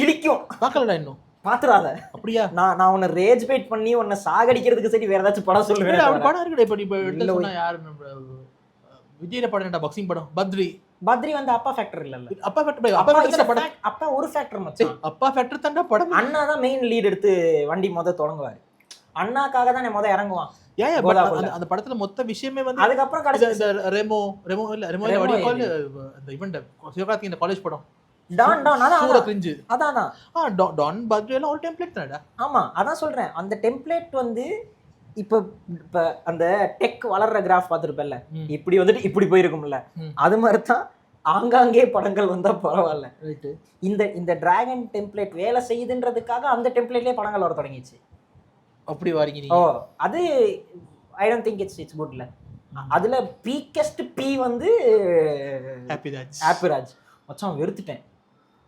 கிளிக்கும். பார்க்கலடா இன்னும். பாத்துறாத. அப்படியா? நான் உன்னை ரேஜ் பைட் பண்ணி உன்னை சாகடிக்கிறதுக்கு சரி வேற ஏதாச்சும் படம் சொல்லுவேன். அப்படி படம் இருக்குடா. இப்ப எடுத்து சொன்னா யாரு? விஜய் படம் என்னடா? பாக்ஸிங் படம் பத்ரி வந்து அப்பா ஃபேக்டர் இல்ல. அப்பா ஃபேக்டர் படம். அப்பா ஒரு ஃபேக்டர் மச்சான். அப்பா ஃபேக்டர் தான்டா படம். அண்ணா தான் மெயின் லீட் எடுத்து வண்டி தொடங்குவாரு. அண்ணாக்காக தான் இறங்குவான். ஏன் அந்த படத்துல மொத்த விஷயமே வந்து அதுக்கப்புறம் கடைசி இந்த ரெமோ வடிவ கால் அந்த இவன்ட சிவகார்த்திகேயன் காலேஜ் படம் டான் அதான் கிரிஞ்சு. அதான் டான் பத்ரி எல்லாம் ஒரு டெம்ப்ளேட் தானடா. ஆமா, அதான் சொல்றேன். அந்த டெம்ப்ளேட் வந்து இப்ப அந்த டெக் வளர்ற கிராஃப் பார்த்துருப்பேன்ல, இப்படி வந்துட்டு இப்படி போயிருக்கும்ல, அது மாதிரி தான் ஆங்காங்கே படங்கள் வந்தா பரவாயில்ல. இந்த டிராகன் டெம்ப்ளேட் வேலை செய்யுதுன்றதுக்காக அந்த டெம்ப்ளேட்லயே படங்கள் வர தொடங்கிச்சு. அப்படி வரீங்க? ஓ, அது ஐ டோன்ட் திங்க் இட்ஸ் குட்ல. அதுல பீக்கஸ்ட் பி வந்து ஹாப்பி ராஜ் மச்சான். வெறுத்துட்டேன்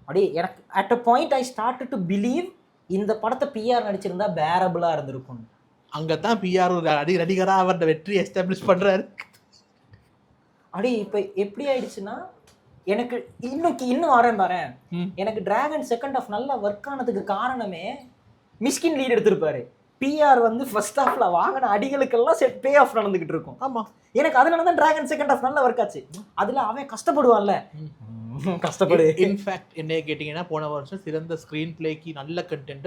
அப்படியே. எனக்கு at a point I started to believe இந்த படத்தை பிஆர் நடிச்சிருந்தா பேரபிளா இருந்திருக்கும். அங்கதான் பிஆர் ஒரு நடிகரா அவரோட வெற்றி எஸ்டாப்ளிஷ் பண்றாரு. அடி இப்ப எப்படி ஆயிடுச்சுன்னா, எனக்கு இன்னும் வரேன் பாரு. எனக்கு டிராகன் செகண்ட் ஹாஃப் நல்லா ஒர்க் ஆனதுக்கு காரணமே மிஸ்கின் லீட் எடுத்திருப்பாரு. பிஆர் வந்து ஃபர்ஸ்ட் ஹாஃப்ல வாங்கின அடிகளுக்கெல்லாம் செட் பே ஆஃப் நடந்துகிட்டு இருக்கும். ஆமா, எனக்கு அதனால தான் டிராகன் செகண்ட் ஹாஃப் நல்லா ஒர்க் ஆச்சு. அதுல அவன் கஷ்டப்படுவான்ல, கஷ்டப்படு. இன்ஃபேக்ட் என்ன கேட்டீங்கன்னா, போன வருஷம் சிறந்த ஸ்கிரீன் பிளேக்கு நல்ல கண்டென்ட்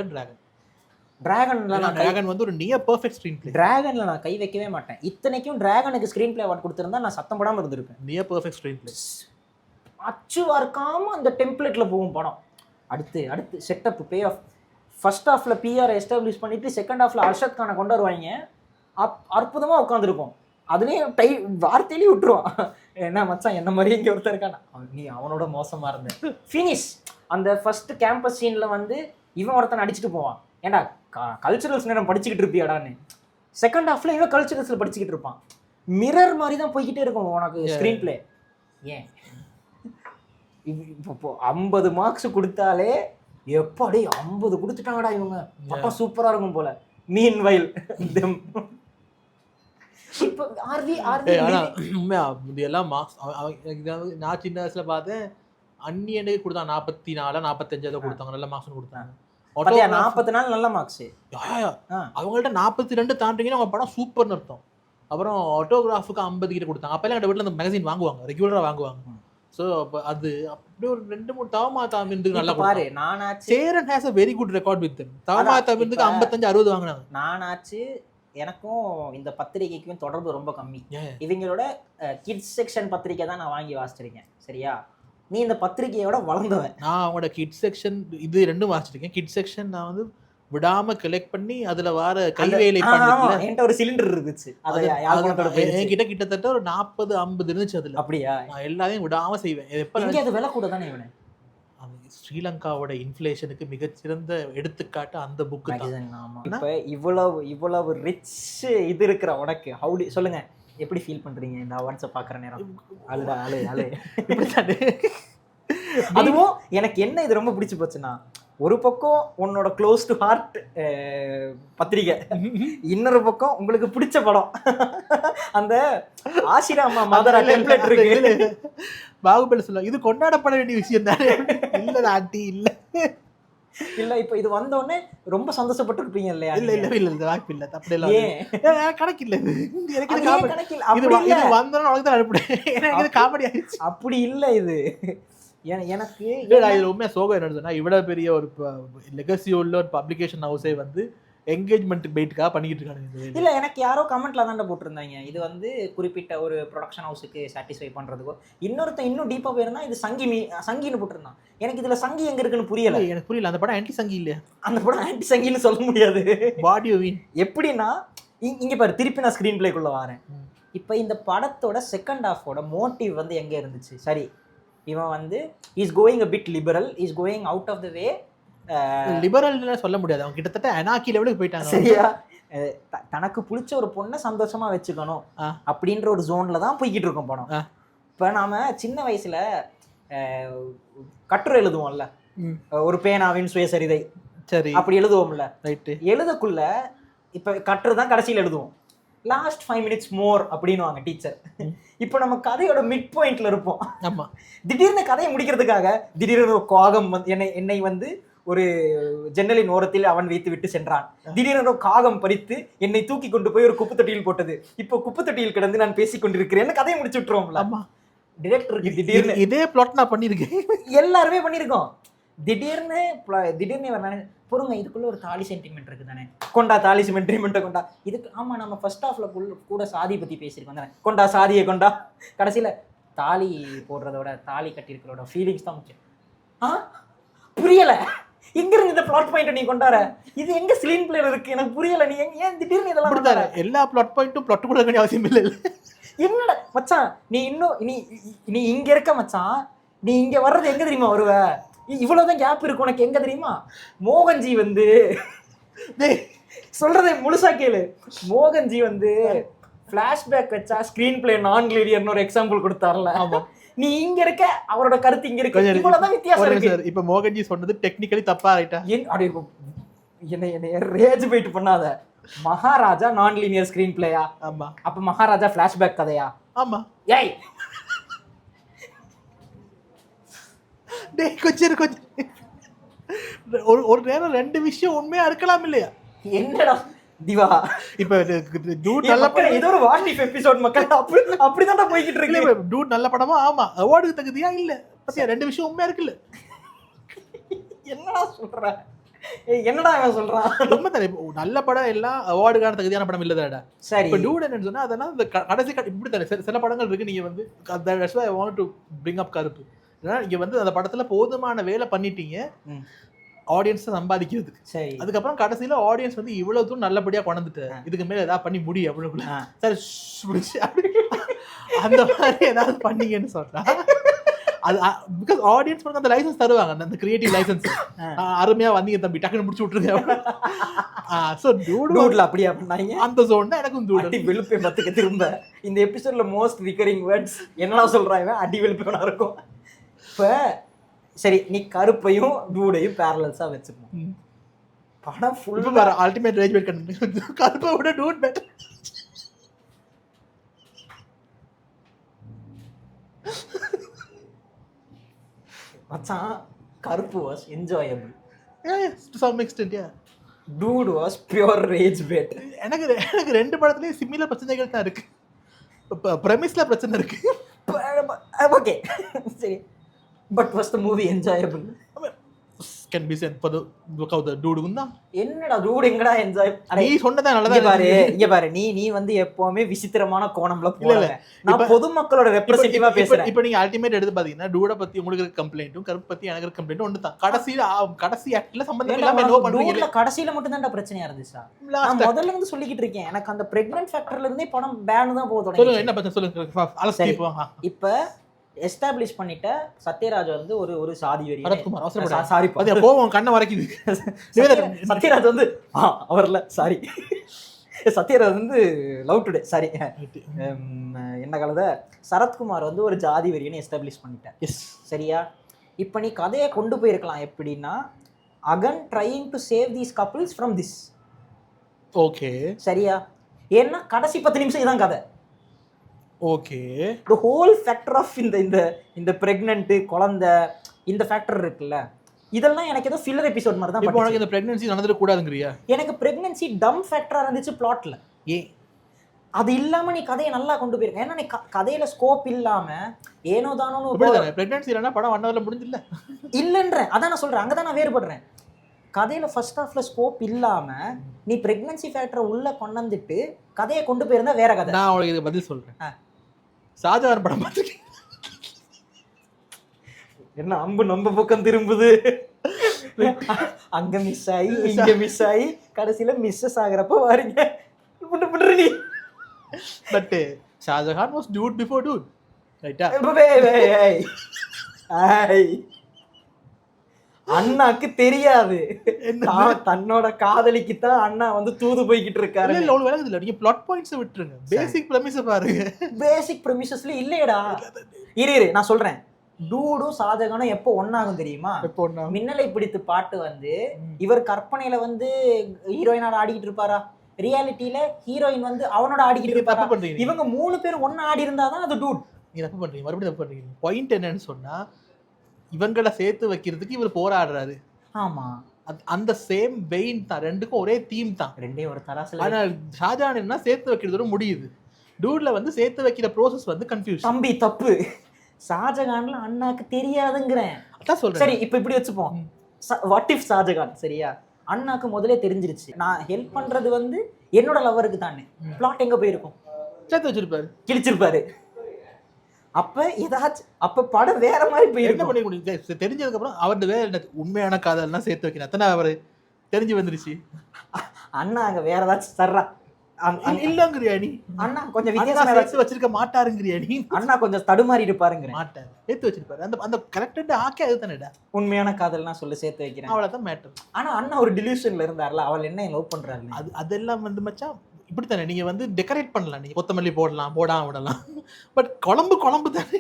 டிராகன் வந்து ஒரு நியர் பெர்ஃபெக்ட் ஸ்கிரீன் பிளே. டிராகன்ல நான் கை வைக்கவே மாட்டேன். இத்தனைக்கும் டிராகனுக்கு ஸ்கிரீன் பிளே அவார்ட் கொடுத்திருந்தா நான் சத்தம் போடாம இருந்திருப்பேன். நியர் பெர்ஃபெக்ட் ஸ்கிரீன் பிளே அச்சு வர்க்காம அந்த டெம்ப்ளேட்ல போகும் படம். அடுத்து செட்டப் பே ஆஃப். ஃபர்ஸ்ட் ஹாஃப்ல பிஆர் எஸ்டாப்ளிஷ் பண்ணிட்டு செகண்ட் ஹாஃப்ல அர்ஷத் கானை கொண்டு வருவாங்க. அற்புதமா உட்காந்துருக்கும். அதுலேயும் வார்த்தையிலேயே விட்டுருவான். என்ன மச்சான் என்ன மாதிரி இங்கே ஒருத்தர் இருக்கானா, நீ அவனோட மோசமா இருந்த ஃபினிஷ். அந்த ஃபர்ஸ்ட் கேம்பஸ் சீன்ல வந்து இவன் ஒருத்தன் அடிச்சுட்டு போவான். ஏன்டா கல்ச்சுரல்ஸ் நேரம் படிச்சுக்கிட்டு இருப்பியாடான்னு. செகண்ட் ஹாஃப்ல இவன் கல்ச்சுரல்ஸ்ல படிச்சுக்கிட்டு இருப்பான். மிரர் மாதிரி தான் போய்கிட்டே இருக்கும் உனக்கு ஸ்க்ரீன் பிளே. ஏன் இப்போ 50 மார்க்ஸ் கொடுத்தாலே எப்படி 50 கொடுத்துட்டாங்கடா இவங்க, படம் சூப்பரா இருக்கும் போல. மீன் வயல் நான் சின்ன வயசுல பார்த்தேன். அன்னியனுக்கு கொடுத்தாங்க 44 45 கொடுத்தாங்க, நல்ல மார்க்ஸ் கொடுத்தாங்க. 40 நாள் நல்ல மார்க்ஸ். அவங்கள்ட்ட 42 தாண்டிங்கன்னா அவங்க படம் சூப்பர்னு அர்த்தம். அப்புறம் ஆட்டோகிராஃபுக்கு 50 கிட்ட கொடுத்தாங்க. அப்பெல்லாம் எங்கள் வீட்டில் அந்த மேகசின் வாங்குவாங்க, ரெகுலராக வாங்குவாங்க. ஸோ அப்போ அது அப்படி ஒரு 2-3 தவமா தாமிந்துக்கு நல்லா பாரு. நானாச்சு Cheran has a very good record with தவமா தாமிந்துக்கு 55-60 வாங்கினாங்க. நானாச்சு எனக்கும் இந்த பத்திரிகைக்கும் தொடர்பு ரொம்ப கம்மி. இவங்களோட கிட்ஸ் செக்ஷன் பத்திரிக்கை தான் நான் வாங்கி வாசிச்சிருக்கேன். சரியா, நீ இந்த பத்திரிகையோட வளர்ந்தவன். நான் அவங்களோட கிட்ஸ் செக்ஷன் இது ரெண்டும் வாசிச்சிருக்கேன். கிட்ஸ் செக்ஷன் நான் வந்து விடாம கலெக்ட் பண்ணி அதுல வர கைவேலை பண்ணதுல என்கிட்ட ஒரு சிலிண்டர் இருந்துச்சு. என்கிட்ட கிட்டத்தட்ட ஒரு 40-50 இருந்துச்சு அதுல. அப்படியா? நான் எல்லாத்தையும் விடாம செய்வேன். அது விலை கூட தானே இவனே. ஸ்ரீலங்காவோட இன்ஃப்ளேஷனுக்கு மிகச்சிறந்த எடுத்துக்காட்டு அந்த புக் தான். இப்ப இவ்வளவு ரிச் இது இருக்கிற உனக்கு ஹவுடி சொல்லுங்க, எப்படி ஃபீல் பண்றீங்க இந்த அவார்ட்ஸை பார்க்குற நேரம்? அழுடா அழு அழு. அதுவும் எனக்கு என்ன இது ரொம்ப பிடிச்சி போச்சுன்னா, ஒரு பக்கம் உன்னோட க்ளோஸ் டு ஹார்ட் பத்திரிகை, இன்னொரு பக்கம் உங்களுக்கு பிடிச்ச படம் அந்த ஆசிராமா மதரா டெம்ப்ளேட் இருக்கு. பாகுபலி சொல்ல இது கொண்டாடப்பட வேண்டிய விஷயம் தானே. இல்ல ஆண்டி இல்ல இல்ல இப்ப இது வந்தோடனே ரொம்ப சந்தோஷப்பட்டு இருப்பீங்க இல்லையா? இல்ல வாய்ப்பு இல்ல, அப்படி எல்லாம் கணக்கு இல்ல. எனக்கு இது வந்தோடனே உனக்கு தான் அனுப்பிடுறேன், காமெடி ஆயிடுச்சு. அப்படி இல்ல இது எனக்கு இதுல உண்மையா சோகம் என்னதுன்னா, இவ்வளவு பெரிய ஒரு லெகசி உள்ள ஒரு பப்ளிகேஷன் ஹவுஸே வந்து என்கேஜ்மெண்ட் பெயிட்டுக்காக பண்ணிக்கிட்டு இருக்காங்க. இல்ல எனக்கு யாரோ கமெண்ட்ல தான் போட்டிருந்தாங்க, இது வந்து குறிப்பிட்ட ஒரு ப்ரொடக்ஷன் ஹவுஸுக்கு சாட்டிஸ்ஃபை பண்றதுக்கோ. இன்னொருத்தன் இன்னும் டீப்பா போயிருந்தா இது சங்கின்னு போட்டிருந்தான். எனக்கு இதுல சங்கி எங்க இருக்குன்னு புரியல. எனக்கு புரியல. அந்த படம் ஆன்டி சங்கி இல்லையா? அந்த படம் ஆன்டி சங்கின்னு சொல்ல முடியாது. What you mean? எப்படின்னா இங்க பாரு, திருப்பி நான் ஸ்கிரீன் பிளேக்குள்ள வரேன். இப்ப இந்த படத்தோட செகண்ட் ஹாஃபோட மோட்டிவ் வந்து எங்க இருந்துச்சு? சரி, இவன் வந்து is going a bit liberal, is going out of the way. Liberal சொல்ல முடியாது, அவங்க கிட்டத்தட்ட அனாக்கி லெவலுக்கு போயிட்டாங்க. சரியா, தனக்கு பிடிச்ச ஒரு பொண்ணை சந்தோஷமா வச்சுக்கணும் அப்படின்ற ஒரு ஜோன்ல தான் போய்கிட்டு இருக்கோம் படம். இப்ப நாம சின்ன வயசுல கட்டுரை எழுதுவோம்ல, ஒரு பேனாவின் சுயசரிதை, சரி அப்படி எழுதுவோம்ல. எழுதக்குள்ள இப்ப கட்டுரை தான் கடைசியில் எழுதுவோம். லாஸ்ட் 5 minutes மோர் அப்படின்னு வாங்க டீச்சர். இப்போ நம்ம கதையோட மிட் பாயிண்ட்ல இருப்போம். ஆமா, திடீர்னு கதையை முடிக்கிறதுக்காக திடீர்னு ஒரு காகம் என்னை வந்து ஒரு ஜன்னலின் ஓரத்தில் அவன் வைத்து விட்டு சென்றான். திடீரென காகம் பறித்து என்னை தூக்கி கொண்டு போய் ஒரு குப்பை தொட்டியில் போட்டது. இப்போ குப்பை தொட்டியில் கிடந்து நான் பேசிக் கொண்டிருக்கிறேன். கதையை முடிச்சு விட்டுருவோம்ல. டிரெக்டருக்கு திடீர்னு இதே பிளாட் நான் பண்ணிருக்கேன், எல்லாருமே பண்ணிருக்கோம். திடீர்னு பொறுங்க, இதுக்குள்ள ஒரு தாலி சென்டிமெண்ட் இருக்கு தானே, கொண்டா தாலி சென்டிமெண்ட்டை கொண்டா. இதுக்கு ஆமா நம்ம ஃபர்ஸ்ட் ஹாஃப்ல கூட சாதி பத்தி பேசியிருக்கோம் தானே, கொண்டா சாதியை கொண்டா. கடைசியில தாலி போடுறதோட தாலி கட்டியிருக்கிறோட ஃபீலிங்ஸ் தான் முக்கியம். புரியல, எங்க இருந்து இந்த பிளாட் பாயிண்ட் நீ கொண்டார? இது எங்க ஸ்கிரீன் பிளேல இருக்கு? எனக்கு புரியல. நீ ஏன் திடீர்னு இதெல்லாம் கொண்டார? எல்லா பிளாட் பாயிண்ட்டும் பிளாட் கூட வேண்டிய அவசியம் இல்ல. என்னடா மச்சான், நீ இன்னும் நீ இங்க இருக்க மச்சான், நீ இங்க வர்றது எங்க தெரியுமா வருவ? இவ்வளவுதான் கேப் இருக்கு உனக்கு. எங்க தெரியுமா? மோகன்ஜி வந்து சொல்றதை முழுசா கேளு. மோகன்ஜி வந்து பிளாஷ்பேக் வச்சா ஸ்கிரீன் பிளே நான் லீனியர்னு ஒரு எக்ஸாம்பிள் கொடுத்தார்ல. ஆமா, நீ இங்க இருக்க, அவரோட கருத்து இங்க இருக்கு. இவ்வளவுதான் வித்தியாசம் இருக்கு. இப்ப மோகன்ஜி சொன்னது டெக்னிக்கலி தப்பா ரைட்டா? என்ன ரேஜ் வெயிட் பண்ணாத. மகாராஜா நான் லீனியர் ஸ்கிரீன் பிளேயா? ஆமா. அப்ப மகாராஜா பிளாஷ்பேக் கதையா? ஆமா. ஏய் டேய் கொஞ்சம் ஒரு நேரம் ரெண்டு விஷயம் உண்மையா இருக்கலாம் இல்லையா? என்னடா திவா, இப்ப டூட் நல்ல படம், ஏதோ ஒரு வாட் இஃப் எபிசோட் மக்கள் அப்படிதான் போய்கிட்டு இருக்கு. டூட் நல்ல படமா? ஆமா. அவார்டுக்கு தகுதியா? இல்ல. பத்தியா, ரெண்டு விஷயம் உண்மையா இருக்குல்ல. என்னடா சொல்ற? என்னடா அவன் சொல்றான்? ரொம்ப தானே, நல்ல படம் எல்லாம் அவார்டுக்கான தகுதியான படம் இல்லதாடா. சரி, இப்ப டூட் என்னன்னு சொன்னா அதெல்லாம் இந்த கடைசி இப்படி தானே சில படங்கள் இருக்கு. நீங்க வந்து that's why I want to bring up கருப்பு. இங்க வந்து அந்த படத்துல போதுமான வேலை பண்ணிட்டீங்க ஆடியன்ஸ் சம்பாதிக்கிறதுக்கு. சரி, அதுக்கப்புறம் கடைசியில ஆடியன்ஸ் வந்து இவ்வளவு தூரம் நல்லபடியா கொண்டுட்டு இதுக்கு மேல ஏதாவது பண்ணி முடியும் அப்படின்னு சரி அந்த மாதிரி ஏதாவது பண்ணீங்கன்னு சொல்றா. அது பிகாஸ் ஆடியன்ஸ் அந்த லைசன்ஸ் தருவாங்க, அந்த கிரியேட்டிவ் லைசன்ஸ். அருமையா வந்தீங்க தம்பி, டக்குன்னு முடிச்சு விட்டுருங்க. சோ டூட்ல அப்படியே பண்ணாங்க. அந்த ஜோன் எனக்கும் டூட் வெளுப்பே பத்துக்க. திரும்ப இந்த எபிசோட்ல மோஸ்ட் ரிகரிங் வேர்ட்ஸ் என்னடா சொல்றாங்க, அடி வெளுப்பேனா இருக்கும். இப்ப சரி, நீ கருப்பையும் டூடையும் பேரலல்ஸா வச்சுப்போம். படம் ஃபுல் வேற அல்டிமேட் ரேஜ் வெயிட் கண்டினியூ. கருப்பை விட டூட் பெட்டர். மச்சான் Karuppu was enjoyable, to some extent. Dude was pure rage bait. எனக்கு ரெண்டு படத்துலயும் சிமிலர் பிரச்சனைகள் தான் இருக்கு. பிரமிஸ்ல பிரச்சனை இருக்கு. ஓகே சரி, but was the movie enjoyable? Can be said for the look out the dude குந்தா. என்னடா டூட் எங்கடா என்ஜாய்? நீ சொன்னதா நல்லதா இங்க பாரு, நீ வந்து எப்பவுமே விசித்திரமான கோணம்ல போறல. நான் பொதுமக்களோட ரெப்ரசன்டேட்டிவா பேசுறேன். இப்போ நீங்க அல்டிமேட் எடுத்து பாத்தீங்கன்னா டூட பத்தி உங்களுக்கு இருக்க கம்ப்ளைண்ட்டும் கருப்பு பத்தி எனக்கு இருக்க கம்ப்ளைண்ட்டும் ஒண்ணு தான். கடைசி ஆக்ட்ல சம்பந்தம் இல்லாம நோ பண்றீங்க. டூட்ல கடைசில மட்டும் தான்டா பிரச்சனையா இருந்துச்சா? நான் முதல்ல இருந்து சொல்லிக்கிட்டு இருக்கேன், எனக்கு அந்த பிரெக்னன்ட் ஃபேக்டர்ல இருந்தே படம் பேன் தான் போகுது. சொல்லுங்க என்ன பிரச்சனை சொல்லுங்க. அலசி போங்க. இப்ப எஸ்டாப்லிஷ் பண்ணிட்ட சத்யராஜ் வந்து ஒரு சாதி வெறி. சரத்குமார் அவசரப்பட சாரி பாதியா போவோம் கண்ணை வரைக்குது. சத்யராஜ் வந்து அவர்ல சாரி, சத்யராஜ் வந்து லவ் டுடே சாரி என்ன கலத சரத்குமார் வந்து ஒரு ஜாதி வெறின்னு எஸ்டாப்ளிஷ் பண்ணிட்டேன். எஸ் சரியா? இப்போ நீ கதையை கொண்டு போயிருக்கலாம் எப்படின்னா, அகன் trying to save these couples from this. Okay சரியா? ஏன்னா கடைசி 10 நிமிஷம் இதான் கதை. Okay, the whole factor of இந்த பிரெக்னன்ட் குழந்தை இந்த ஃபேக்டர் இருக்குல்ல, இதெல்லாம் எனக்கு ஏதோ ஃபில்லர் எபிசோட் மாதிரி தான். இப்போ உனக்கு இந்த பிரெக்னன்சி நடந்துட கூடாதுங்கறியா? எனக்கு பிரெக்னன்சி டம் ஃபேக்டரா இருந்துச்சு பிளாட்ல. அது இல்லாம நீ கதையை நல்லா கொண்டு போயிருக்க. ஏன்னா நீ கதையில ஸ்கோப் இல்லாம ஏனோ தானோன்னு பிரெக்னன்சி இல்லைன்னா படம் 1 ஹவர்ல முடிஞ்சில்ல இல்லன்றேன். அதான் நான் சொல்றேன், அங்கதான் நான் வேறுபடுறேன். கதையில ஃபர்ஸ்ட் ஹாஃப்ல ஸ்கோப் இல்லாம நீ பிரெக்னன்சி ஃபேக்டரை உள்ள கொண்டு வந்துட்டு கதையை கொண்டு போயிருந்தா வேற கதை. நான் உங்களுக்கு இது பதில் சொல்றேன். ஷாஜகான் படம் பார்த்துட்டு என்ன அம்பு நம்ம பக்கம் திரும்புது, அங்க மிஸ் ஆகி இங்க மிஸ் ஆகி கடைசியில மிஸ்ஸஸ் ஆகுறப்ப வாரீங்க. But Shahjahan was dude before dude, ரைட்டா? அண்ணாக்கு தெரியாது, தன்னோட காதலிக்கு தான் அண்ணா வந்து தூது போய்கிட்டு இருக்காரு. இல்ல அவ்வளவு வேலை இல்ல, நீங்க பிளாட் பாயிண்ட்ஸ் விட்டுருங்க, பேசிக் பிரமிஸ் பாருங்க. பேசிக் பிரமிசஸ்ல இல்லையடா. இரு நான் சொல்றேன், டூடும் ஷாஜகானும் எப்போ ஒன்னாகும் தெரியுமா? மின்னலை பிடித்து பாட்டு வந்து இவர் கற்பனையில வந்து ஹீரோயினோட ஆடிக்கிட்டு இருப்பாரா, ரியாலிட்டியில ஹீரோயின் வந்து அவனோட ஆடிக்கிட்டு இருப்பாரா. இவங்க 3 பேரும் ஒன்னா ஆடி இருந்தாதான் அது டூட். நீங்க தப்பு பண்றீங்க, மறுபடியும் தப்பு பண்றீங்க. பாயிண்ட் என்னன்னு சொன்னா, இவங்களை சேர்த்து வைக்கிறதுக்கு இவர் போராடுறாரு. ஆமா, அந்த சேம் வெயின் தான், ரெண்டுக்கும் ஒரே தீம் தான், ரெண்டே ஒரு தராசு. ஆனா ஷாஜகான் என்ன சேர்த்து வைக்கிறதோட முடியுது, டூட்ல வந்து சேர்த்து வைக்கிற ப்ரோசஸ் வந்து கன்ஃபியூஸ். தம்பி தப்பு, ஷாஜகான்ல அண்ணாக்கு தெரியாதுங்கிறேன். அதான் சொல்றேன். சரி இப்போ இப்படி வச்சுப்போம், வாட் இஃப் ஷாஜகான் சரியா அண்ணாக்கு முதலே தெரிஞ்சிருச்சு நான் ஹெல்ப் பண்றது வந்து என்னோட லவருக்கு தானே, பிளாட் எங்க போயிருக்கும்? சேர்த்து வச்சிருப்பாரு, கிழிச்சிருப்பாரு. அப்ப ஏதாச்சும் அப்ப படம் வேற மாதிரி போய் என்ன பண்ணி முடியும்? தெரிஞ்சதுக்கு அப்புறம் அவரது வேற உண்மையான காதல்லாம் சேர்த்து வைக்கணும், அத்தனை அவரு தெரிஞ்சு வந்துருச்சு. அண்ணா அங்க வேற ஏதாச்சும் தர்றா இல்லங்கிறியா நீ? அண்ணா கொஞ்சம் வித்தியாசமா வச்சிருக்க மாட்டாருங்கிறியா நீ? அண்ணா கொஞ்சம் தடுமாறி இருப்பாருங்கிற மாட்டாரு, சேர்த்து வச்சிருப்பாரு. அந்த கரெக்டா ஆக்கே அதுதானேடா உண்மையான காதல்னா சொல்லி சேர்த்து வைக்கிறேன், அவ்வளவுதான் மேட்டர். ஆனா அண்ணா ஒரு டிலூஷன்ல இருந்தாருல, அவள் என்ன லவ் பண்றாரு அதெல்லாம் வந்து மச்சான் இப்படித்தானே. நீங்க வந்து டெக்கரேட் பண்ணலாம், நீங்க கொத்தமல்லி போடலாம், போடாம விடலாம், பட் குழம்பு தானே.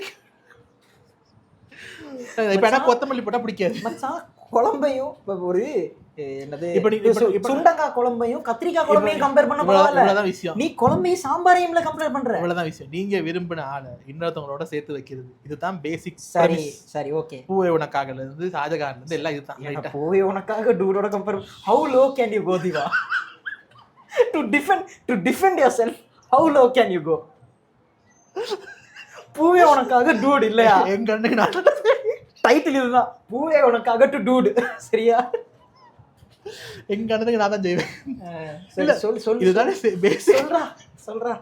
இப்ப எனக்கு கொத்தமல்லி போட்டா பிடிக்காது மச்சான். குழம்பையும் ஒரு என்னது சுண்டங்காய் குழம்பையும் கத்திரிக்காய் குழம்பையும் கம்பேர் பண்ண போறதா விஷயம். நீ குழம்பையும் சாம்பாரையும்ல கம்பேர் பண்ற, அவ்வளவுதான் விஷயம். நீங்க விரும்பின ஆளை இன்னொருத்தவங்களோட சேர்த்து வைக்கிறது, இதுதான் பேசிக். சரி சரி ஓகே. பூவே உனக்காகல இருந்து ஷாஜகான்ல இருந்து எல்லாம் இதுதான். பூவே உனக்காக டூடோட compare, how low can you go திவா? To defend yourself, how low can you go? பூவே உனக்காக டூட் இல்லையா? எங்க கண்ணுக்கு நான் டைட்டில் இதுதான், பூவே உனக்காக டு டூட் சரியா? எங்க கண்ணுக்கு நான் தான் செய்வேன். இல்ல சொல் இதுதானே பேசிக். சொல்றா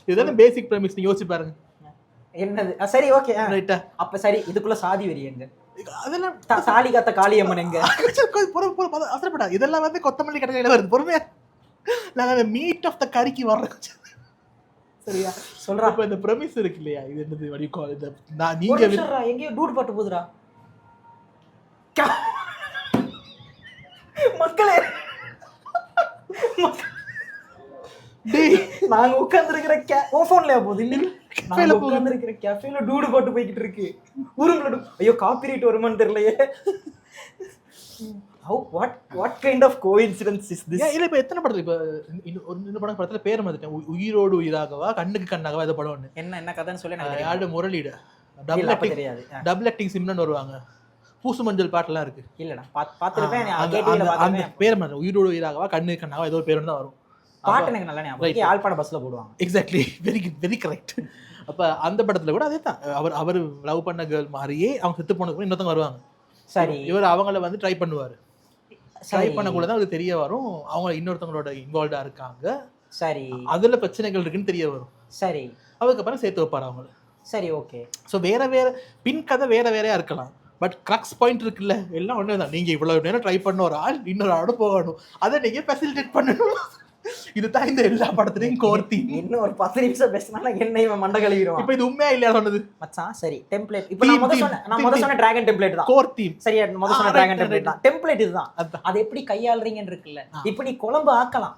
இதுதானே பேசிக் பிரமிஸ். நீ யோசிச்சு பாருங்க என்னது. சரி ஓகே ரைட்டா. அப்ப சரி இதுக்குள்ள சாதி வெறி எங்க? அதெல்லாம் சாலி காத்த காளியம்மன் எங்க? அவசரப்படா, இதெல்லாம் வந்து கொத்தமல்லி கடையில வருது, பொறுமையா. நாங்க மீட் ஆஃப் த கறிக்கு வர்றோம் சரியா? சொல்றா. இப்ப இந்த பிரமிஸ் இருக்கு இல்லையா, இது என்னது வடிகோ, இது நான் நீங்க எங்கேயோ டூட் பாட்டு போகுதுடா மக்களே. டேய் நாங்க உட்கார்ந்திருக்கிற உன் போன்லயா போகுது? இல்ல நாங்க உட்கார்ந்திருக்கிற கேஃபேல டூட் பாட்டு போய்கிட்டு இருக்கு. ஊருங்களோட ஐயோ காப்பிரைட் வருமான்னு தெரியலையே. How what kind of coincidence is this? இல்ல இப்ப எத்தனை படத்துல இப்ப இன்னொரு படத்துல பேர் மறந்துட்டேன், உயிரோடு உயிராகவா கண்ணுக்கு கண்ணாகவா ஏதோ படம் ஒண்ணு. என்ன கதைன்னு சொல்லி நான் யாரு முரளிட டபுள் ஆக்டிங் சிம்ரன் வருவாங்க. பூசு மஞ்சள் பாட்டுலாம் இருக்கு இல்லடா பாத்துருப்பேன், அந்த பேர் மாதிரி உயிரோடு உயிராகவா கண்ணு கண்ணாவா ஏதோ ஒரு பேர் தான் வரும். பாட்டு எனக்கு நல்லா ஞாபகம், யாழ்ப்பாண பஸ்ல போடுவாங்க. Exactly, very very correct. அப்ப அந்த படத்துல கூட அதே தான், அவர் லவ் பண்ண கேர்ள் மாதிரியே அவங்க செத்து போனதுக்கு இன்னொருத்தவங்க வருவாங்க. சரி, இவர் அவங்கள வந்து ட்ரை பண்ணுவாரு. ட்ரை பண்ணக்குள்ள தான் அது தெரிய வரும் அவங்க இன்னொருத்தவங்களோட இன்வால்வ்டா இருக்காங்க. சரி, அதுல பிரச்சனைகள் இருக்குன்னு தெரிய வரும். சரி, அதுக்கப்புறம் சேர்த்து வைப்பாரு அவங்கள. சரி, ஓகே. ஸோ வேற வேற பின் கதை வேற வேறையா இருக்கலாம், பட் கிரக்ஸ் பாயிண்ட் இருக்குல்ல, எல்லாம் ஒண்ணே தான். நீங்க இவ்வளவு நேரம் ட்ரை பண்ண ஒரு ஆள் இன்னொரு ஆளோட போகணும், அதை நீங்க ஃபெசிலிட்டேட் பண்ணணும். இதுதான் இந்த எல்லா படத்துலயும் கோர்த்தி. இன்னும் ஒரு 10 நிமிஷம் பேசினா என்ன இவன் மண்டை கழுவிடுவான். இப்போ இது உண்மையா இல்லையா சொன்னது மச்சான்? சரி, டெம்ப்ளேட். இப்போ நான் முதல்ல சொன்ன டிராகன் டெம்ப்ளேட் தான் கோர்த்தி. சரியா, முதல்ல சொன்ன டிராகன் டெம்ப்ளேட் தான் டெம்ப்ளேட். இதுதான் அது எப்படி கையாளுறீங்கன்னு இருக்குல்ல. இப்போ நீ குழம்பு ஆக்கலாம்,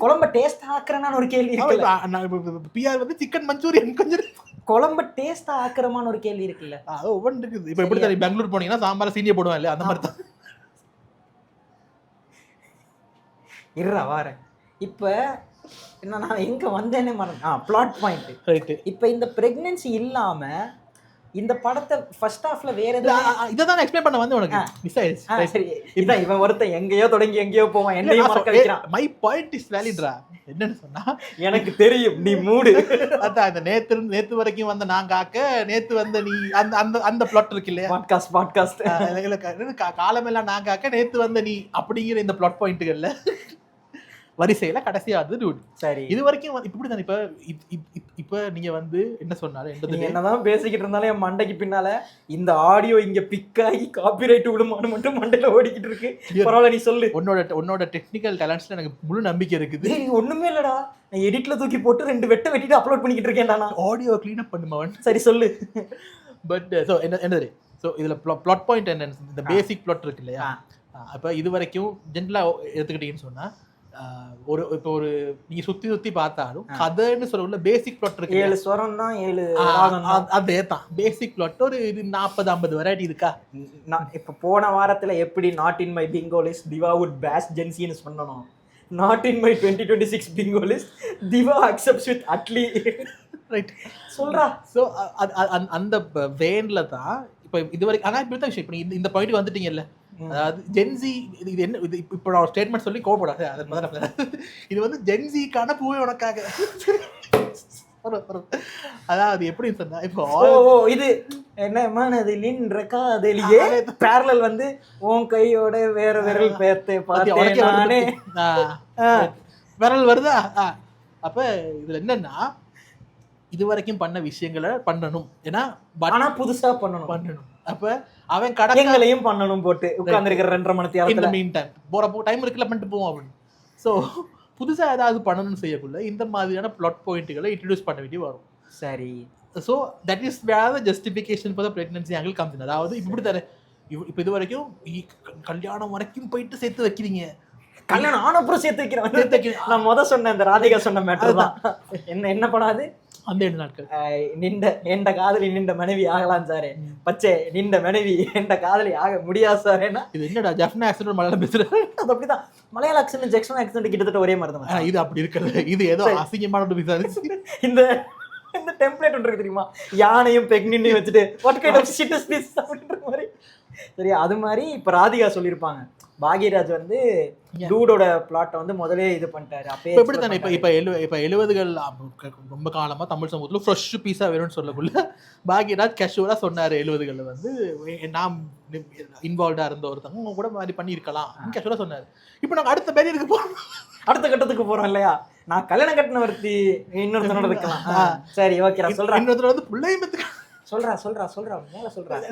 குழம்பு டேஸ்ட் ஆக்குறேன்னு ஒரு கேள்வி இருக்குல்ல. பிஆர் வந்து சிக்கன் மஞ்சூரியன் கொஞ்சம் குழம்பு டேஸ்டா ஆக்குறமான ஒரு கேள்வி இருக்குல்ல. அது ஒவ்வொன்று இருக்குது. இப்போ எப்படி தெரியும், பெங்களூர் போனீங்கன்னா சாம்பார் சீனியை போடுவான் இல்லையா, அந்த மாதிரி தான். இருறா வாரேன். இப்போ என்ன, நான் எங்க வந்தேனே மறந்து. Flat point right. இப்போ இந்த பிரெக்னன்சி இல்லாம இந்த படத்தை ஃபர்ஸ்ட் ஹாஃப்ல வேற இதை தான் எக்ஸ்பிளைன் பண்ண வந்து உனக்கு மிஸ் ஆயிடுச்சு. சரி, இதான் இவன் ஒருத்தன் எங்கேயோ தொடங்கி எங்கேயோ போவான், என்னையும் மறக்க வைக்கிறான். மை பாயிண்ட் இஸ் வேலிட்ரா. என்னன்னு சொன்னா, எனக்கு தெரியும் நீ மூடு. அதான் இந்த நேத்து வரைக்கும் வந்த நான் காக்க, நேத்து வந்த நீ, அந்த அந்த அந்த பிளாட் இருக்கு இல்லையா, பாட்காஸ்ட் காலமெல்லாம் நான் காக்க, நேத்து வந்த நீ அப்படிங்கிற இந்த பிளாட் பாயிண்ட்டுகள்ல வரிசையில கடைசியா வந்து டூட். சரி, இது வரைக்கும் இப்படி தான். இப்ப நீங்க வந்து என்ன சொன்னாலும் என்னதான் பேசிக்கிட்டு இருந்தாலும் என் மண்டைக்கு பின்னால இந்த ஆடியோ இங்க பிக்காகி காப்பிரைட் விடுமான்னு மட்டும் மண்டையில ஓடிக்கிட்டு இருக்கு. பரவாயில்ல, நீ சொல்லு. உன்னோட டெக்னிக்கல் டேலண்ட்ஸ்ல எனக்கு முழு நம்பிக்கை இருக்குது. ஒண்ணுமே இல்லடா, நான் எடிட்ல தூக்கி போட்டு 2 வெட்டிட்டு அப்லோட் பண்ணிக்கிட்டு இருக்கேன். நான் ஆடியோ கிளீன் அப் பண்ணுமவன். சரி சொல்லு. பட் ஸோ என்னது, ஸோ இதுல பிளாட் பாயிண்ட் என்ன, இந்த பேசிக் பிளாட் இருக்கு இல்லையா. அப்ப இது வரைக்கும் ஜென்ரலா எடுத்துக்கிட்டீங்கன்னு சொன்னா, இப்போ நீங்க சுத்தி பார்த்தாலும் கதைன்னு சொல்ல பேசிக் பிளாட் இருக்கு. 7 ஸ்வரம் தான், 7 அதே தான் பேசிக் பிளாட். ஒரு 40-50 வெரைட்டி இருக்கா. இப்ப போன வாரத்துல எப்படி not in my bingo list diva would bash ஜென்சின்னு சொன்னோம், not in my 2026 bingo list diva accepts with Atlee. Right, சொல்றா. ஸோ அந்த வேன்ல தான் இப்போ இது வரைக்கும். ஆனால் இப்படி தான் விஷயம். இப்போ இந்த பாயிண்ட் வந்துட்டீங்கல்ல, அதாவது ஜென்சி, இது என்ன, இது இப்போ நான் ஸ்டேட்மெண்ட் சொல்லி கோபப்படாது. இது வந்து ஜென்சிக்கான பூவே உனக்காக. அதாவது எப்படின்னு சொன்னா, இப்போ இது என்ன மனதிலின் காதலியே பேரலல் வந்து உன் கையோட வேற விரல் பேர்த்தே பார்த்தேன் விரல் வருதா. அப்ப இதுல என்னன்னா, இது வரைக்கும் பண்ண விஷயங்களை பண்ணணும், ஏன்னா ஆனா புதுசா பண்ணணும். அப்ப அவன் கடைகளையும் பண்ணணும், போட்டு உட்கார்ந்துருக்கிற 2.5 மணி நேரத்துல மீன் டைம் போற டைம் இருக்குல்ல பண்ணிட்டு போவோம் அப்படின்னு. ஸோ புதுசா ஏதாவது பண்ணணும்னு செய்யக்குள்ள இந்த மாதிரியான பிளாட் பாயிண்ட்களை இன்ட்ரடியூஸ் பண்ண வேண்டி வரும். சரி, so that is where the justification for the pregnancy angle comes. அதாவது இப்படி தர, இப்போ இது வரைக்கும் கல்யாணம் வரைக்கும் போயிட்டு சேர்த்து வைக்கிறீங்க, கல்யாணம் ஆனப்புறம் சேர்த்து வைக்கிறேன். நான் சொன்னேன் இந்த ராதிகா சொன்ன மேட்டர் தான். என்ன பண்ணாது அந்த 7 நாட்கள் நின்ற காதலி நின்ற மனைவி ஆகலாம் சாரே, பச்சை நின்ற மனைவி என்ற காதலி ஆக முடியாது சாரேன்னா, இது என்னடா ஜெஃப்னா ஆக்சென்ட் மலையாளம் பேசுறேன். அது அப்படிதான், மலையாள ஆக்சென்ட் ஜெக்சன் ஆக்சென்ட் கிட்டத்தட்ட ஒரே மாதிரி தான். இது அப்படி இருக்கிறது, இது ஏதோ அசிங்கமான ஒரு விசாரிச்சு இந்த டெம்ப்ளேட் ஒன்று இருக்கு தெரியுமா, யானையும் பெக்னின்னையும் வச்சுட்டு what kind of shit is this அப்படின்ற மாதிரி. சரி, அது மாதிரி இப்போ ராதிகா சொல்லியிருப்பாங்க, பாக்யராஜ் வந்து டூடோட பிளாட்டை வந்து முதலே இது பண்ணிட்டாரு. அப்போ எப்படி தானே இப்போ 70கள் ரொம்ப காலமாக தமிழ் சமூகத்தில் ஃப்ரெஷ் பீஸாக வேணும்னு சொல்லக்குள்ள பாக்யராஜ் கேஷுவலாக சொன்னார், 70களில் வந்து நாம் இன்வால்வ்டாக இருந்த ஒருத்தவங்க உங்க கூட மாதிரி பண்ணியிருக்கலாம் கேஷுவலாக சொன்னார். இப்போ நாங்கள் அடுத்த பேருக்கு போகிறோம், அடுத்த கட்டத்துக்கு போகிறோம் இல்லையா. நான் கல்யாணம் கட்டின ஒருத்தி இன்னொருத்தனோட இருக்கலாம். சரி, ஓகே, நான் சொல்கிறேன். இன்னொருத்தர் வந்து பிள்ளையும் சொல்றா மேல சொல்றேன்.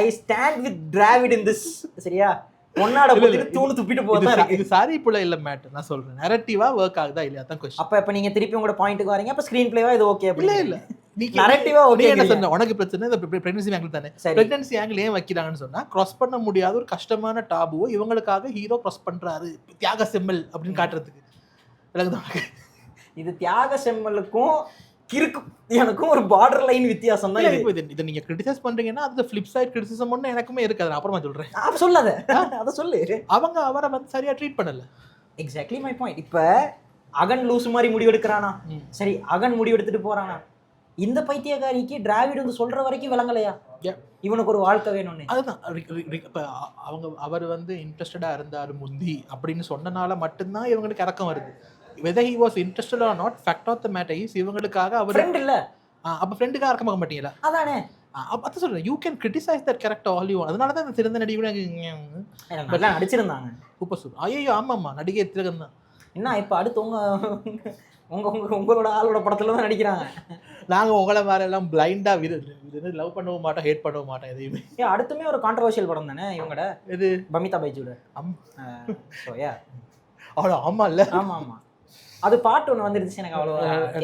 I stand with Dravid in this. சரியா, ஒன்னாட போட்டு தூணு துப்பிட்டு போதா இருக்கு. இது சாரி புள்ள இல்ல மேட்டர், நான் சொல்றேன். நரேட்டிவா வர்க் ஆகுதா இல்லையா தான் क्वेश्चन. அப்ப நீங்க திருப்பி உங்க பாயிண்ட்க்கு வரீங்க, அப்ப ஸ்கிரீன் பிளேவா இது ஓகே அப்படி இல்ல. நீ நரேட்டிவா ஓகே என்ன சொன்ன, உனக்கு பிரச்சனை இந்த பிரெக்னன்சி ஆங்கிள் தானே. பிரெக்னன்சி ஆங்கிள் ஏன் வைக்கிறாங்கன்னு சொன்னா, கிராஸ் பண்ண முடியாத ஒரு கஷ்டமான டாபுவை இவங்களுக்காக ஹீரோ கிராஸ் பண்றாரு, தியாக செம்மல் அப்படின்னு காட்டுறதுக்கு. இது தியாக செம்மலுக்கும் எனக்கும் ஒரு பார்டர் லைன் வித்தியாசம் தான். இதை நீங்க கிரிட்டிசைஸ் பண்றீங்கன்னா அது ஃபிளிப் சைட் கிரிட்டிசிசம் ஒண்ணு எனக்குமே இருக்கு. அதை அப்புறமா சொல்றேன். அப்ப சொல்லாத, அத சொல்லு. அவங்க அவரை வந்து சரியா ட்ரீட் பண்ணல. Exactly my point. இப்ப அகன் லூஸ் மாதிரி முடிவு எடுக்கிறானா, சரி அகன் முடிவு எடுத்துட்டு போறானா, இந்த பைத்தியக்காரிக்கு டிராவிட் வந்து சொல்ற வரைக்கும் விளங்கலையா இவனுக்கு ஒரு வாழ்க்கை வேணும்னு. அதுதான் இப்போ அவர் வந்து இன்ட்ரெஸ்டடாக இருந்தார் முந்தி அப்படின்னு சொன்னனால மட்டும்தான் இவங்களுக்கு இறக்கம் வருது. whether he was interested or not, fact of the matter is இவங்களுக்காக அவர் ஃப்ரெண்ட் இல்ல. அப்போ ஃப்ரெண்டுக்காக இறக்கம் பார்க்க மாட்டீங்களா? அதானே அதான் சொல்கிறேன், you can criticise that character all you. அதனால தான் இந்த சிறந்த நடிகை நடிச்சிருந்தாங்க. Super super. ஐயோ ஆமாம்மா, நடிகை திலகம் தான். என்ன இப்போ அடுத்து உங்களோட ஆளோட படத்துல தான் நடிக்கிறாங்க. நாங்கள் உங்களை வேற எல்லாம் பிளைண்டாக லவ் பண்ணவும் மாட்டோம், ஹேட் பண்ணவும் மாட்டோம் எதையுமே. அடுத்துமே ஒரு கான்ட்ரவர்ஷியல் படம் தானே இவங்கட, இது பமிதா பைஜூட. அவ்வளோ ஆமா இல்லை? ஆமா ஆமா, அது பாட்டு ஒன்று வந்துருந்துச்சு எனக்கு அவ்வளோ.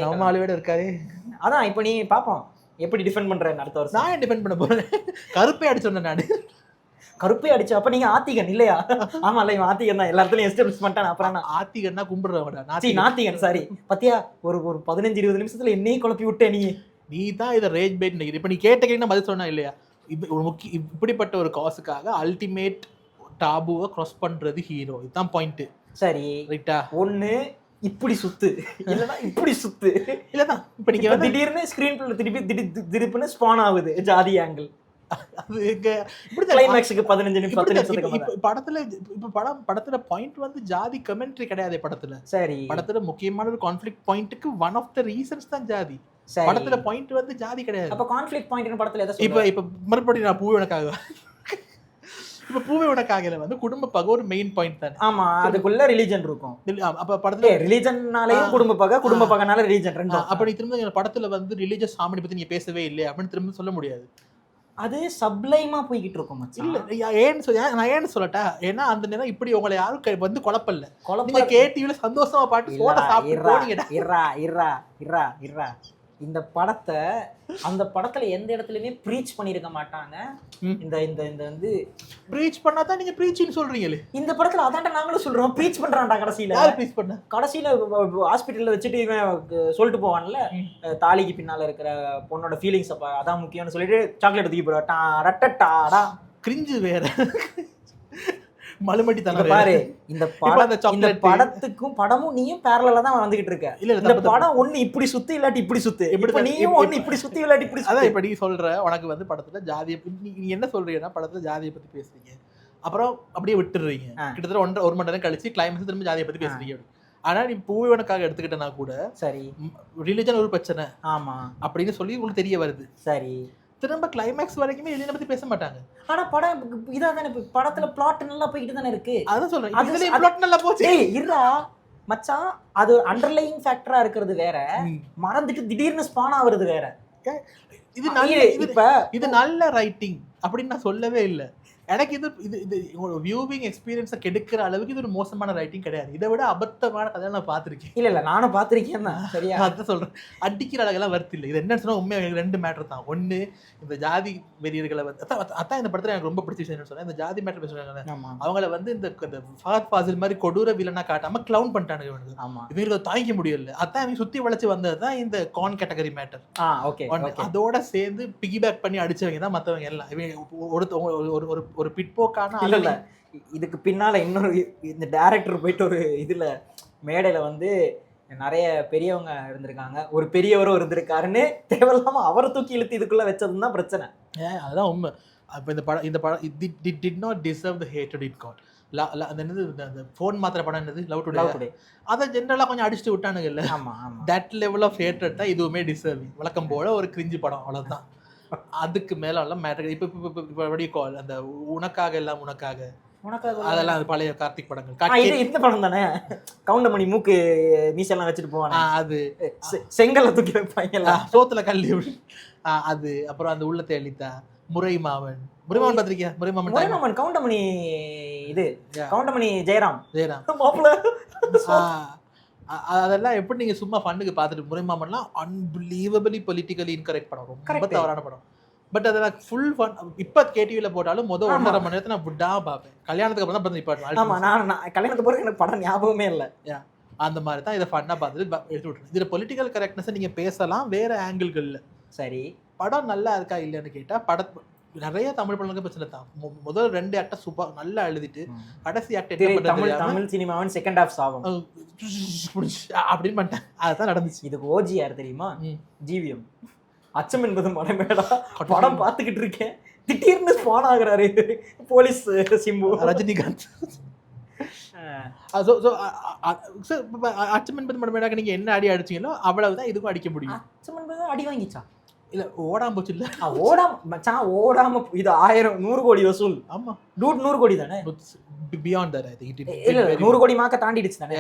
நம்ம ஆளுவேட இருக்காரு. அதான் இப்போ நீ பார்ப்போம் எப்படி டிஃபெண்ட் பண்றேன் அடுத்த வருஷம். நான் டிஃபெண்ட் பண்ண போறேன். கருப்பே அடிச்சோன்னே நான். கருப்பே அடிச்சு அப்ப நீங்க ஆத்திகன் இல்லையா? ஆமா இல்ல, இவன் ஆத்திகன் தான், எல்லா இடத்துலயும் எஸ்டாப்ளிஷ் பண்ணிட்டான். அப்புறம் ஆத்திகன்னா கும்பிடுறவங்க நாத்திகன். சாரி பத்தியா, ஒரு 15-20 நிமிஷத்துல என்னையும் குழப்பி விட்டே. நீ தான் இதை ரேஜ் பைட் நினைக்கிறேன். இப்போ நீ கேட்ட பதில் சொன்னா இல்லையா? இப்படிப்பட்ட ஒரு காசுக்காக அல்டிமேட் டாபுவை கிராஸ் பண்றது ஹீரோ. இதுதான் பாயிண்ட். சரி ரைட்டா? ஒண்ணு இப்படி சுத்து, இல்லனா இப்படி சுத்து. இல்லதான் இப்ப நீங்க திடீர்னு ஸ்கிரீன் பிளே திடீர்னு ஸ்பான் ஆகுது ஜாதி ஆங்கிள். அது எங்க இப்படி கிளைமாக்ஸ்க்கு 15 நிமிஷம் 10 நிமிஷத்துக்கு படத்துல. இப்ப படத்துல பாயிண்ட் வந்து ஜாதி கமெண்ட்ரி கிடையாது படத்துல. சரி, படத்துல முக்கியமான ஒரு கான்ஃப்ளிக்ட் பாயிண்ட்க்கு ஒன் ஆஃப் த ரீசன்ஸ் தான் ஜாதி. படத்துல பாயிண்ட் வந்து ஜாதி கிடையாது. அப்ப கான்ஃப்ளிக்ட் பாயிண்ட் படத்துல எதை இப்ப மறுபடியும் நான் பூவே உனக்காக இப்ப பூவே உனக்காக வந்து குடும்ப பகை ஒரு மெயின் பாயிண்ட் தானே. ஆமா, அதுக்குள்ள ரிலிஜன் இருக்கும். அப்ப படத்துல ரிலிஜன்னாலயும் குடும்ப பகைனால ரிலிஜன் ரெண்டும். அப்ப நீ திரும்ப படத்துல வந்து ரிலிஜியஸ் ஹார்மனி பத்தி நீங்க பேசவே இல்லையா அப்படின்னு திரும்ப சொல்ல முடியாது. அது சப்ளைமா போய்கிட்டு இருக்கும். இல்ல நான் ஏன்னு சொல்லட்டா, ஏன்னா அந்த நேரம் இப்படி உங்களை யாரும் வந்து குழப்பல்ல. நீங்க கேடிவில சந்தோஷமா பாட்டு சோட சாப்பிட்டு போனீங்கடா. இந்த படத்தை அந்த படத்துல எந்த இடத்துலயுமே ப்ரீச் பண்ணிருக்க மாட்டாங்க. இந்த இந்த இந்த வந்து ப்ரீச் பண்ணாதான் நீங்க ப்ரீச்சிங் சொல்றீங்களே. இந்த படத்துல அதான்டா நாங்களும் சொல்றோம், ப்ரீச் பண்றான்டா. கடைசியில ஹாஸ்பிட்டல்ல வச்சுட்டு இவன் சொல்லிட்டு போவான்ல, தாலிக்கு பின்னால இருக்கிற பொண்ணோட ஃபீலிங்ஸ் அதான் முக்கியம்னு சொல்லிட்டு சாக்லேட் தூக்கி போடுறா. கிரிஞ்சு வேற மலுமட்டி தன பாரு. இந்த படத்துக்கும் படமும் நீயும் பேரலா தான் வந்துகிட்டு இருக்க. இல்ல இந்த படம் ஒண்ணு இப்படி சுத்து இல்லாட்டி இப்படி சுத்து, இப்ப நீயும் ஒண்ணு இப்படி சுத்தி இல்லாட்டி இப்படி. அதான் இப்ப நீ சொல்ற உனக்கு வந்து படத்துல ஜாதியை நீ என்ன சொல்றீங்கன்னா, படத்துல ஜாதியை பத்தி பேசுறீங்க, அப்புறம் அப்படியே விட்டுடுறீங்க. கிட்டத்தட்ட 1 மணி நேரம் கழிச்சு கிளைமேக்ஸ் திரும்ப ஜாதியை பத்தி பேசுறீங்க. ஆனா நீ பூவனுக்காக எடுத்துக்கிட்டனா கூட சரி, ரிலிஜன் ஒரு பிரச்சனை ஆமா அப்படின்னு சொல்லி உங்களுக்கு தெரிய வருது. சரி, திரும்ப கிளைமேக்ஸ் வரைக்குமே ரிலிஜனை பத்தி பேச மாட்டாங்க. ஆனா படம் இதா தானே, படத்துல பிளாட் நல்லா போயிட்டு தானே இருக்கு. அதான் சொல்றேன், அதுல பிளாட் நல்லா போச்சு. ஏய் இருடா மச்சான், அது அண்டர்லையிங் ஃபேக்டரா இருக்கிறது வேற, மறந்துட்டு திடீர்னு ஸ்பான் ஆகுறது வேற. இது நல்ல இது நல்ல ரைட்டிங் அப்படின்னு நான் சொல்லவே இல்லை. எனக்கு இது இது இது வியூவிங் எக்ஸ்பீரியன்ஸை கெடுக்கிற அளவுக்கு இது ஒரு மோசமான ரைட்டிங் கிடையாது. இதை விட அபத்தமான கதையை நான் பார்த்துருக்கேன். இல்லை நானும் பார்த்துருக்கேன் தான். சரியா அதான் சொல்கிறேன், அடிக்கிற அழகெல்லாம் வருத்து இல்லை. இது என்னன்னு சொன்னால் உண்மையாக 2 மேட்டர் தான். ஒன்று, இந்த ஜாதி வெறியர்களை வந்து அதான் இந்த படத்தில் எனக்கு ரொம்ப பிடிச்ச விஷயம் சொன்னேன். இந்த ஜாதி மேட்டர் பேசுகிறாங்க, அவங்கள வந்து இந்த ஃபஹத் ஃபாசில் மாதிரி கொடூர வில்லனா காட்டாமல் க்ளவுன் பண்ணிட்டானுங்க இவனுக்கு. ஆமாம், இவங்களுக்கு தாங்கிக்க முடியல. அதான் இவங்க சுற்றி வளைச்சு வந்தது தான் இந்த கான் கேட்டகரி மேட்டர். ஓகே, அதோட சேர்ந்து பிகி பேக் பண்ணி அடிச்சவங்க தான் மற்றவங்க எல்லாம். இவங்க ஒரு பிற்போக்கான இல்ல. இதுக்கு பின்னால இன்னொரு இந்த டைரக்டர் போயிட்டு ஒரு இதுல மேடையில வந்து நிறைய பெரியவங்க இருந்திருக்காங்க, ஒரு பெரியவரும் இருந்திருக்காருன்னு தேவையில்லாம அவரை தூக்கி இழுத்து இதுக்குள்ள வச்சதுதான் பிரச்சனை. அதுதான் உண்மை. அப்ப இந்த படம் it did not deserve the hatred it got. அந்த என்னது அந்த ஃபோன் மாத்திர படம் என்னது லவ் டுடே, அதை ஜென்ரலா கொஞ்சம் அடிச்சுட்டு விட்டானுங்க இல்ல. ஆமா ஆமா, தட் லெவல் ஆஃப் ஹேட்ரட் தான் இதுவுமே டிசர்விங். வழக்கம் போல ஒரு கிரிஞ்சு படம், அவ்வளவுதான். அதுக்கு மேல எல்லாம் மேட்டர். இப்ப அந்த உனக்காக எல்லாம் உனக்காக அதெல்லாம் பழைய கார்த்திக் படங்கள். இந்த படம் தானே, கவுண்டமணி மூக்கு மீசெல்லாம் வச்சுட்டு போவாங்க, அது செங்கல்ல தூக்கி வைப்பாங்க சோத்துல கல்லி. அது அப்புறம் அந்த உள்ளத்தை அளித்தா முறைமாவன் பாத்திருக்கியா? முறைமாவன் கவுண்டமணி, இது கவுண்டமணி ஜெயராம் அதெல்லாம் எப்படி நீங்க சும்மா ஃபன்னுக்கு பார்த்துட்டு. முறைமாமன்லாம் அன்பிலீவபிளி பொலிட்டிக்கலி இன்கரெக்ட் படம், ரொம்ப தவறான படம். பட் அதை ஃபுல் ஃபன். இப்போ கேடிவியில் போட்டாலும் 1.5 மணி நேரத்தை நான் புட்டா பார்ப்பேன். கல்யாணத்துக்கு அப்புறம் தான் பார்த்து நிப்பாட்டேன். ஆமாம், நான் கல்யாணத்துக்கு போகிறது எனக்கு படம் ஞாபகமே இல்லை. அந்த மாதிரி தான் இதை ஃபன்னாக பார்த்துட்டு எடுத்து விட்டுருங்க. இதில் பொலிட்டிக்கல் கரெக்ட்னஸை நீங்கள் பேசலாம் வேறு ஆங்கிள்களில். சரி, படம் நல்லா இருக்கா இல்லைன்னு கேட்டால் நிறைய தமிழ் படங்களுக்கு பிரச்சனை தான். முதல் 2 ஆக்டர் சூப்பர் நல்லா எழுதிட்டு கடைசி ஆக்டர் தமிழ் சினிமாவின் செகண்ட் ஹாஃப் சாகும் அப்படின்னு பண்ணிட்டேன். அதுதான் நடந்துச்சு. இதுக்கு ஓஜி யார் தெரியுமா? ஜிவிஎம். அச்சம் என்பது மனமேடா படம் பார்த்துக்கிட்டு இருக்கேன், திடீர்னு ஸ்பான் ஆகுறாரு போலீஸ் சிம்பு ரஜினிகாந்த். அச்சம் என்பது மனமேடாக நீங்க என்ன அடி அடிச்சீங்களோ அவ்வளவுதான் இதுக்கும் அடிக்க முடியும். அச்சம் என்பது அடி வாங்கிச்சா இல்ல ஓடாம போச்சு இல்ல, ஓடாம இது 100 கோடி வசூல். ஆமா டூட் 100 கோடி தானே, பியாண்ட் தட் இல்ல 100 கோடி மார்க்க தாண்டிடுச்சு தானே.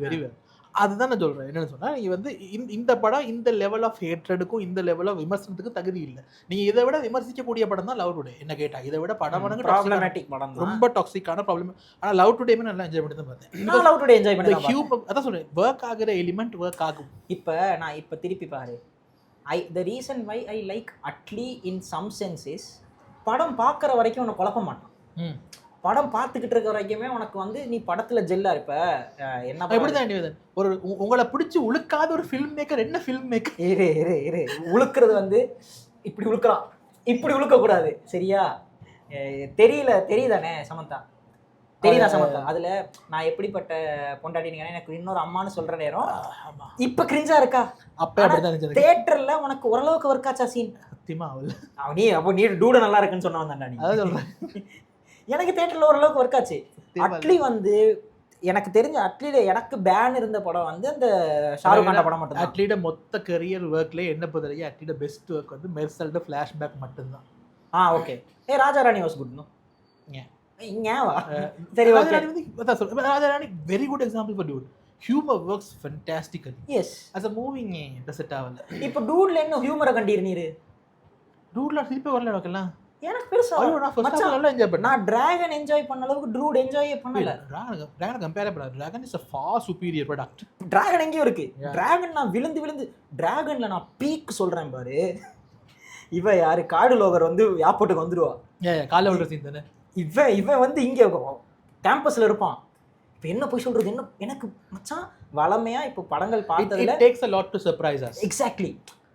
Very well. அதுதான் நான் சொல்றேன். என்னன்னு சொன்னா நீங்க வந்து இந்த படம் இந்த லெவல் ஆஃப் ஹேட்ரடுக்கும் இந்த லெவல் ஆஃப் விமர்சனத்துக்கும் தகுதி இல்லை. நீங்க இதை விட விமர்சிக்கக்கூடிய படம் தான் லவ் டுடே. என்ன கேட்டா இதை விட படம் ப்ராப்ளமேட்டிக் படம், ரொம்ப டாக்ஸிக்கான ப்ராப்ளம். ஆனா லவ் டுடேமே நல்லா என்ஜாய் பண்ணி தான் பார்த்தேன். நான் லவ் டுடே என்ஜாய் பண்ணி ஹியூமன் அதான் சொல்றேன், ஒர்க் ஆகுற எலிமெண்ட் ஒர்க் ஆகும். இப்ப திருப்பி பாரு, the reason why I like Atlee in some sense is படம் பார்க்குற வரைக்கும் உன்னை குழப்ப மாட்டான். படம் பார்த்துக்கிட்டு இருக்க வரைக்குமே உனக்கு வந்து நீ படத்துல ஜெல்லா இருப்ப. என்ன எப்படிதான் நிவேதன் ஒரு உங்களை பிடிச்சி உழுக்காத ஒரு ஃபில்ம் மேக்கர் என்ன ஃபில்ம் மேக்கர்? இரு உழுக்கிறது வந்து இப்படி உழுக்கிறான், இப்படி உழுக்க கூடாது சரியா? தெரியுதானே சமந்தா, தெரியுதா சமந்தா? அதுல நான் எப்படிப்பட்ட பொண்டாட்டினீங்க எனக்கு இன்னொரு அம்மான்னு சொல்ற நேரம் இப்ப கிரிஞ்சா இருக்கா? அப்ப தியேட்டர்ல உனக்கு ஓரளவுக்கு ஒர்க் ஆச்சா சீன்? சத்தியமா நீ டூட நல்லா இருக்குன்னு சொன்னா வந்தாண்டா நீ. அதான் சொல்றேன், எனக்கு தியேட்டர்ல ஓரளவுக்கு ஒர்க் ஆச்சு. அட்லி வந்து எனக்கு தெரிஞ்ச அட்லியில எனக்கு பேன் இருந்த படம் வந்து அந்த ஷாருக் கான் படம் மட்டும். அட்லியோட மொத்த கரியர் ஒர்க்ல என்ன பொறுத்தவரைக்கும் அட்லியோட பெஸ்ட் ஒர்க் வந்து மெர்சல்ட ஃபிளாஷ்பேக் மட்டும்தான். Okay. Raja Rani was good. No இங்கவா சரி okay. Raja Rani very good example for dude. Humour works ஃபேண்டாஸ்டிக்கலி. S as a moving set ஆகல. இப்போ டூட்ல என்ன ஹியூமரை கண்டீர் நீரு? டூட்ல சிரிப்பே வரல எனக்கெல்லாம். எனக்கு பெருசா நான் ஃபர்ஸ்ட் நல்லா என்ஜாய் பண்ணேன். நான் டிராகன் என்ஜாய் பண்ண அளவுக்கு டூட் என்ஜாய் பண்ணல. டிராகன் கம்பேர் பண்ணாத. Dragon is a far superior product. Dragon எங்கேயும் இருக்கு. டிராகன் நான் விழுந்து டிராகன்ல நான் பீக் சொல்றேன் பாரு. இவ யாரு காடு லோகர் வந்து ஏர்போர்ட்டுக்கு வந்துருவா. காலைல விடுற சீன் தானே. இவன் வந்து இங்கே கேம்பஸ்ல இருப்பான். இப்போ என்ன போய் சொல்றது, என்ன எனக்கு மச்சான் வளமையா இப்போ படங்கள் பார்த்ததுல takes a lot to surprise us. Exactly.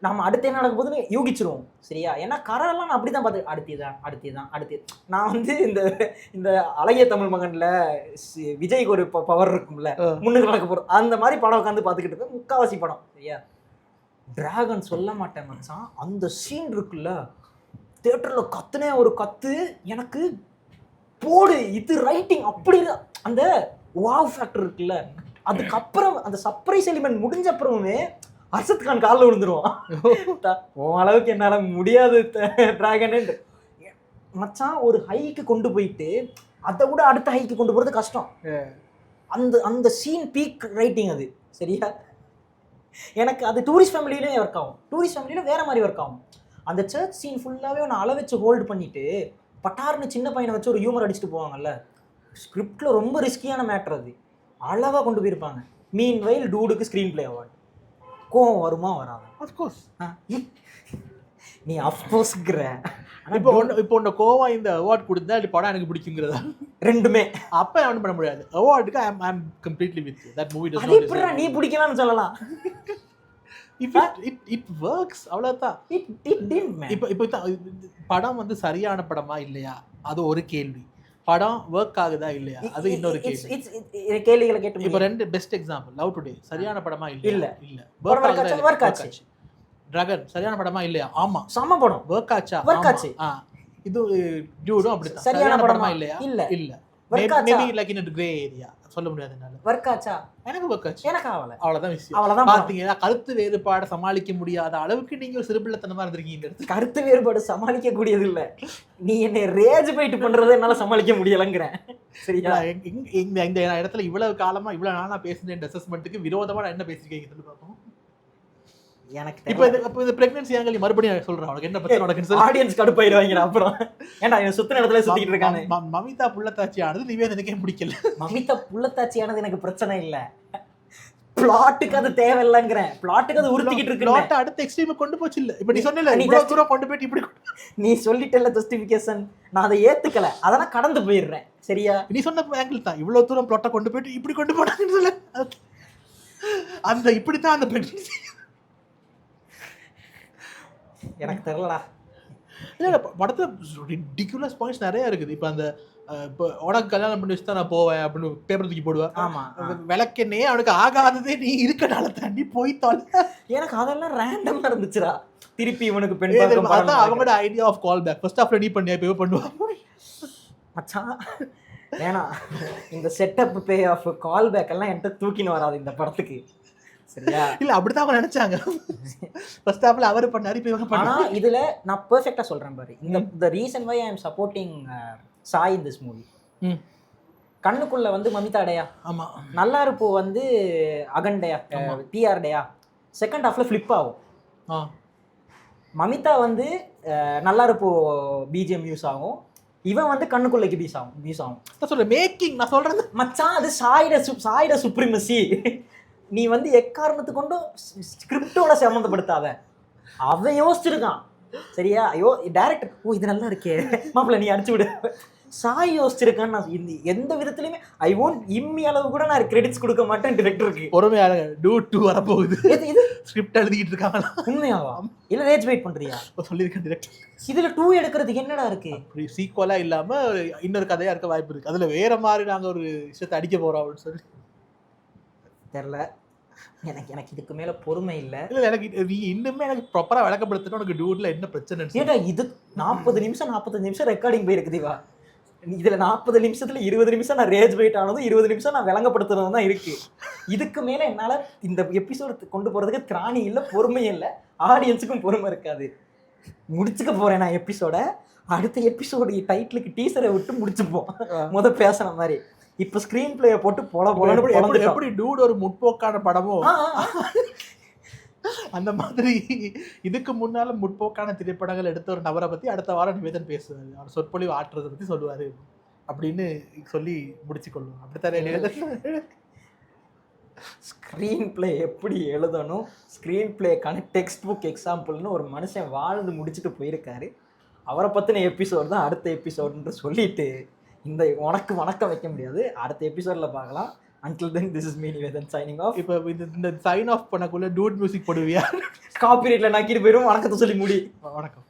நம்ம அடுத்து என்ன நடக்க போகுதுன்னு யூகிச்சிருவோம் சரியா? ஏன்னா கரெல்லாம் நான் அப்படி தான் பார்த்து அடுத்து நான் வந்து இந்த அழகிய தமிழ் மகன்ல விஜய்க்கு ஒரு பவர் இருக்கும்ல, முன்னுக்கு நடக்க போகிறோம் அந்த மாதிரி படம் உட்காந்து பார்த்துக்கிட்டு இருப்பேன் முக்காவாசி படம் சரியா? டிராகன் சொல்ல மாட்டேன் மச்சான், அந்த சீன் இருக்குல்ல தியேட்டரில் கத்துனே ஒரு கத்து எனக்கு போடு இது ரைட்டிங் அப்படி அந்த வாவ் ஃபேக்டர் இருக்குல்ல. அதுக்கப்புறம் அந்த சர்ப்ரைஸ் எலிமெண்ட் முடிஞ்ச அப்புறமே அர்ஷத் கான் காலில் விழுந்துருவான். உன் அளவுக்கு என்னால முடியாது டிராகன் மச்சான். ஒரு ஹைக்கு கொண்டு போயிட்டு அதை விட அடுத்த ஹைக்கு கொண்டு போறது கஷ்டம். அந்த சீன் பீக் ரைட்டிங் அது சரியா? எனக்கு அது டூரிஸ்ட் ஃபேமிலியிலே ஒர்க் ஆகும். டூரிஸ்ட் ஃபேமிலியில வேற மாதிரி ஒர்க் ஆகும். அந்த சர்ச் சீன் ஃபுல்லாகவே ஒன்று அள வச்சு ஹோல்டு பண்ணிட்டு பட்டார்னு சின்ன பையனை வச்சு ஒரு ஹியூமர் அடிச்சுட்டு போவாங்கல்ல. ஸ்கிரிப்டில் ரொம்ப ரிஸ்கியான மேட்டர் அது, அளவாக கொண்டு போயிருப்பாங்க. மீன் வைல் டூடுக்கு ஸ்க்ரீன் பிளே அவார்டு. கோவம் வருமா வராது? அஃப்கோர்ஸ். நீ அஃப்கோர்ஸ்ங்கிற இப்போ உன்ன கோவம் இந்த அவார்ட் கொடுத்தா அது படம் எனக்கு பிடிக்குங்கிறதா? ரெண்டுமே அப்ப என்ன பண்ண முடியாது. அவார்டுக்கு I am completely with you. That movie does not. நீ பிடிக்கலாம்னு சொல்லலாம். It works அவ்வளவுதான். இப்போ படம் வந்து சரியான படமா இல்லையா அது ஒரு கேள்வி. படம் ஒர்க் ஆகுதா இல்லையா அது இன்னொரு கேள்வி. கேள்விகளை கேட்டு இப்போ ரெண்டு பெஸ்ட் எக்ஸாம்பிள். லவ் டுடே சரியான படமா இல்ல ஒர்க் ஆச்சு. டிராகன் சரியான படமா இல்லையா? ஆமா சம படம். ஒர்க் ஆச்சா? ஒர்க் ஆச்சு. இது டியூடும் அப்படிதான். சரியான படமா இல்லையா? இல்ல maybe like in grey area சொல்ல முடியாது என்னால. ஒர்க் ஆச்சா? எனக்கு ஒர்க் ஆச்சு. எனக்கு ஆவல. அவ்வளவுதான் விஷயம். அவ்வளவுதான். பாத்தீங்களா கருத்து வேறுபாடு சமாளிக்க முடியாத அளவுக்கு நீங்க ஒரு சிறுபிள்ளைத்தனமா இருந்திருக்கீங்க. கருத்து வேறுபாடு சமாளிக்க கூடியது இல்ல, நீ என்னை ரேஜ் போயிட்டு பண்றதை என்னால சமாளிக்க முடியலங்கிறேன் சரியா? இந்த இடத்துல இவ்வளவு காலமா இவ்வளவு நாளா பேசுன அசஸ்மெண்ட்டுக்கு விரோதமா நான் என்ன பேசிருக்கீங்க பார்ப்போம். எனக்கு இப்போ இந்த பிரெக்னன்சி ஆங்கிள் மறுபடியும் சொல்றேன். உனக்கு என்ன பிரச்சனை? உனக்கு ஆடியன்ஸ் கடுப்பாயிருவாங்க. அப்புறம் ஏன்டா என்ன சுத்த இடத்துல சுத்திட்டு இருக்கானே. மமிதா புள்ளத்தாச்சி ஆனது நிவேதனுக்கே பிடிக்கல. மமிதா புள்ளத்தாச்சி ஆனது எனக்கு பிரச்சனை இல்ல, பிளாட்டுக்கு அது தேவையில்லைங்கிறேன். பிளாட்டுக்கு அது உறுத்திக்கிட்டு இருக்கு. பிளாட் அடுத்த எக்ஸ்ட்ரீம் கொண்டு போச்சு இல்ல. இப்போ நீ சொன்னல நீ இவ்வளவு தூரம் கொண்டு போய் இப்படி நீ சொல்லிட்டல ஜஸ்டிஃபிகேஷன், நான் அதை ஏத்துக்கல, அத நான் கடந்து போயிடுறேன் சரியா? நீ சொன்ன ஆங்கிள் தான் இவ்வளவு தூரம் பிளாட்டை கொண்டு போயிட்டு இப்படி கொண்டு போனாங்கன்னு சொல்ல. அந்த இப்படி தான் அந்த பிரெக்னன்சி எனக்கு தெரியலடா. இல்லை படத்துல ரிடிகுலஸ் பாயிண்ட்ஸ் நிறைய இருக்குது. இப்போ அந்த இப்போ உனக்கு கல்யாணம் பண்ணி வச்சு தான் நான் போவேன் அப்படின்னு பேப்பர் தூக்கி போடுவேன். ஆமா, விளக்கெண்ணே அவனுக்கு ஆகாததே நீ இருக்கனால தாண்டி போய்த்தாள். எனக்கு அதெல்லாம் ரேண்டமா இருந்துச்சுடா. திருப்பி இவனுக்கு பெண் ஏய், பார்க்கும் தெரியுமா? படம் அதான் அவங்களோட idea of callback. First ஹாஃப்ல நீ பண்ணியா இப்போ பண்ணுவாங்க. மச்சான் ஏன்னா இந்த setup payoff callback எல்லாம் என்கிட்ட தூக்கின்னு வராது இந்த படத்துக்கு, சரியா? இல்ல அப்படிதான் அவங்க நினைச்சாங்க. ஃபர்ஸ்ட் ஹாஃப்ல அவர் பண்ணாரு, இப்போ இவங்க ஆனா பண்ணாங்க. இதுல நான் பெர்ஃபெக்ட்டா சொல்றேன் பாரு, இந்த reason why I am supporting Sai in this movie. ம். கண்ணுக்குள்ள வந்து மமிதா டேயா, ஆமா. நல்லா இருப்போ வந்து அகண்டயா, டிஆர் டேயா, செகண்ட் ஹாஃப்ல ஃபிளிப் ஆகும். ஆ. மமிதா வந்து நல்லா இருப்போ பிஜிஎம் யூஸ் ஆகும், இவன் வந்து கண்ணுக்குள்ளைக்கு யூஸ் ஆகும். நான் சொல்றேன் மேக்கிங், நான் சொல்றது மச்சான் அது சாயிட சுப்ரீமசி. நீ வந்து எக்காரணத்து கொண்டும் ஸ்கிரிப்டோட சம்மந்தப்படுத்தாத. அவன் யோசிச்சிருக்கான், சரியா? டைரக்டர் ஓ இது நல்லா இருக்கே மாப்பிள்ள நீ அடிச்சு விடு, சாய் யோசிச்சிருக்கான்னு நான் எந்த விதத்துலயுமே ஐ ஒன்ட் இம்மி அளவு கூட நான் கிரெடிட்ஸ் கொடுக்க மாட்டேன் டிரெக்டருக்கு. பொறுமையா டூட் 2 வரப்போகுது. இது ஸ்கிரிப்ட் எழுதிட்டு இருக்காங்க. உண்மையாவா இல்ல ரேஜ் வெயிட் பண்றியா? சொல்லியிருக்கேன் டிரெக்டர். இதுல 2 எடுக்கிறதுக்கு என்னடா இருக்கு? சீக்வலா இல்லாம இன்னொரு கதையா இருக்க வாய்ப்பு இருக்கு. அதுல வேற மாதிரி நாங்க ஒரு விஷயத்தை அடிக்க போறோம் அப்படின்னு சொல்லி தெரியல. எனக்கு இதுக்கு மேல பொறுமை இல்ல. இல்ல எனக்கு நீ இன்னுமே எனக்கு ப்ராப்பரா விளக்கப்படுத்தணும். உனக்கு டூட்ல என்ன பிரச்சனை? ஏடா இது 40 நிமிஷம் 45 நிமிஷம் ரெக்கார்டிங் போயிருக்கு தீவா. இதுல 40 நிமிஷத்துல 20 நிமிஷம் நான் ரேஜ் வெயிட் ஆனதும் 20 நிமிஷம் நான் விளங்கப்படுத்துறதும் தான் இருக்கு. இதுக்கு மேல என்னால இந்த எபிசோடு கொண்டு போறதுக்கு திராணி இல்ல, பொறுமை இல்ல, ஆடியன்ஸுக்கும் பொறுமை இருக்காது. முடிச்சுக்க போறேன் நான் எபிசோட. அடுத்த எபிசோடு டைட்டிலுக்கு டீசரை விட்டு முடிச்சுப்போம் பேசுன மாதிரி. இப்ப ஸ்கிரீன் பிளேய போட்டு எப்படி டூட் ஒரு முற்போக்கான படமோ அந்த மாதிரி இதுக்கு முன்னால முற்போக்கான திரைப்படங்கள் எடுத்த ஒரு நபரை பத்தி அடுத்த வாரம் நிவேதன் பேசுவாரு. அவர் சொற்பொழிவு ஆற்றுறதை பத்தி சொல்லுவாரு அப்படின்னு சொல்லி முடிச்சு கொள்ளுவோம். அப்படித்தானே நிவேதன்? ஸ்க்ரீன் பிளே எப்படி எழுதணும், ஸ்க்ரீன் பிளேக்கான டெக்ஸ்ட் புக் எக்ஸாம்பிள்னு ஒரு மனுஷன் வாழ்ந்து முடிச்சுட்டு போயிருக்காரு. அவரை பற்றின எபிசோடு தான் அடுத்த எபிசோடுன்னு சொல்லிட்டு இந்த உனக்கு வணக்கம் வைக்க முடியாது. அடுத்த எபிசோடில் பார்க்கலாம். Until then, this is me Nivedan signing off. இப்போ இந்த சைன் ஆஃப் பண்ணக்குள்ள டூட் மியூசிக் போடுவியா? காப்பிரைட்டில் நாக்கிட்டு போயிடும். வணக்கத்தை சொல்லி முடி. வணக்கம்.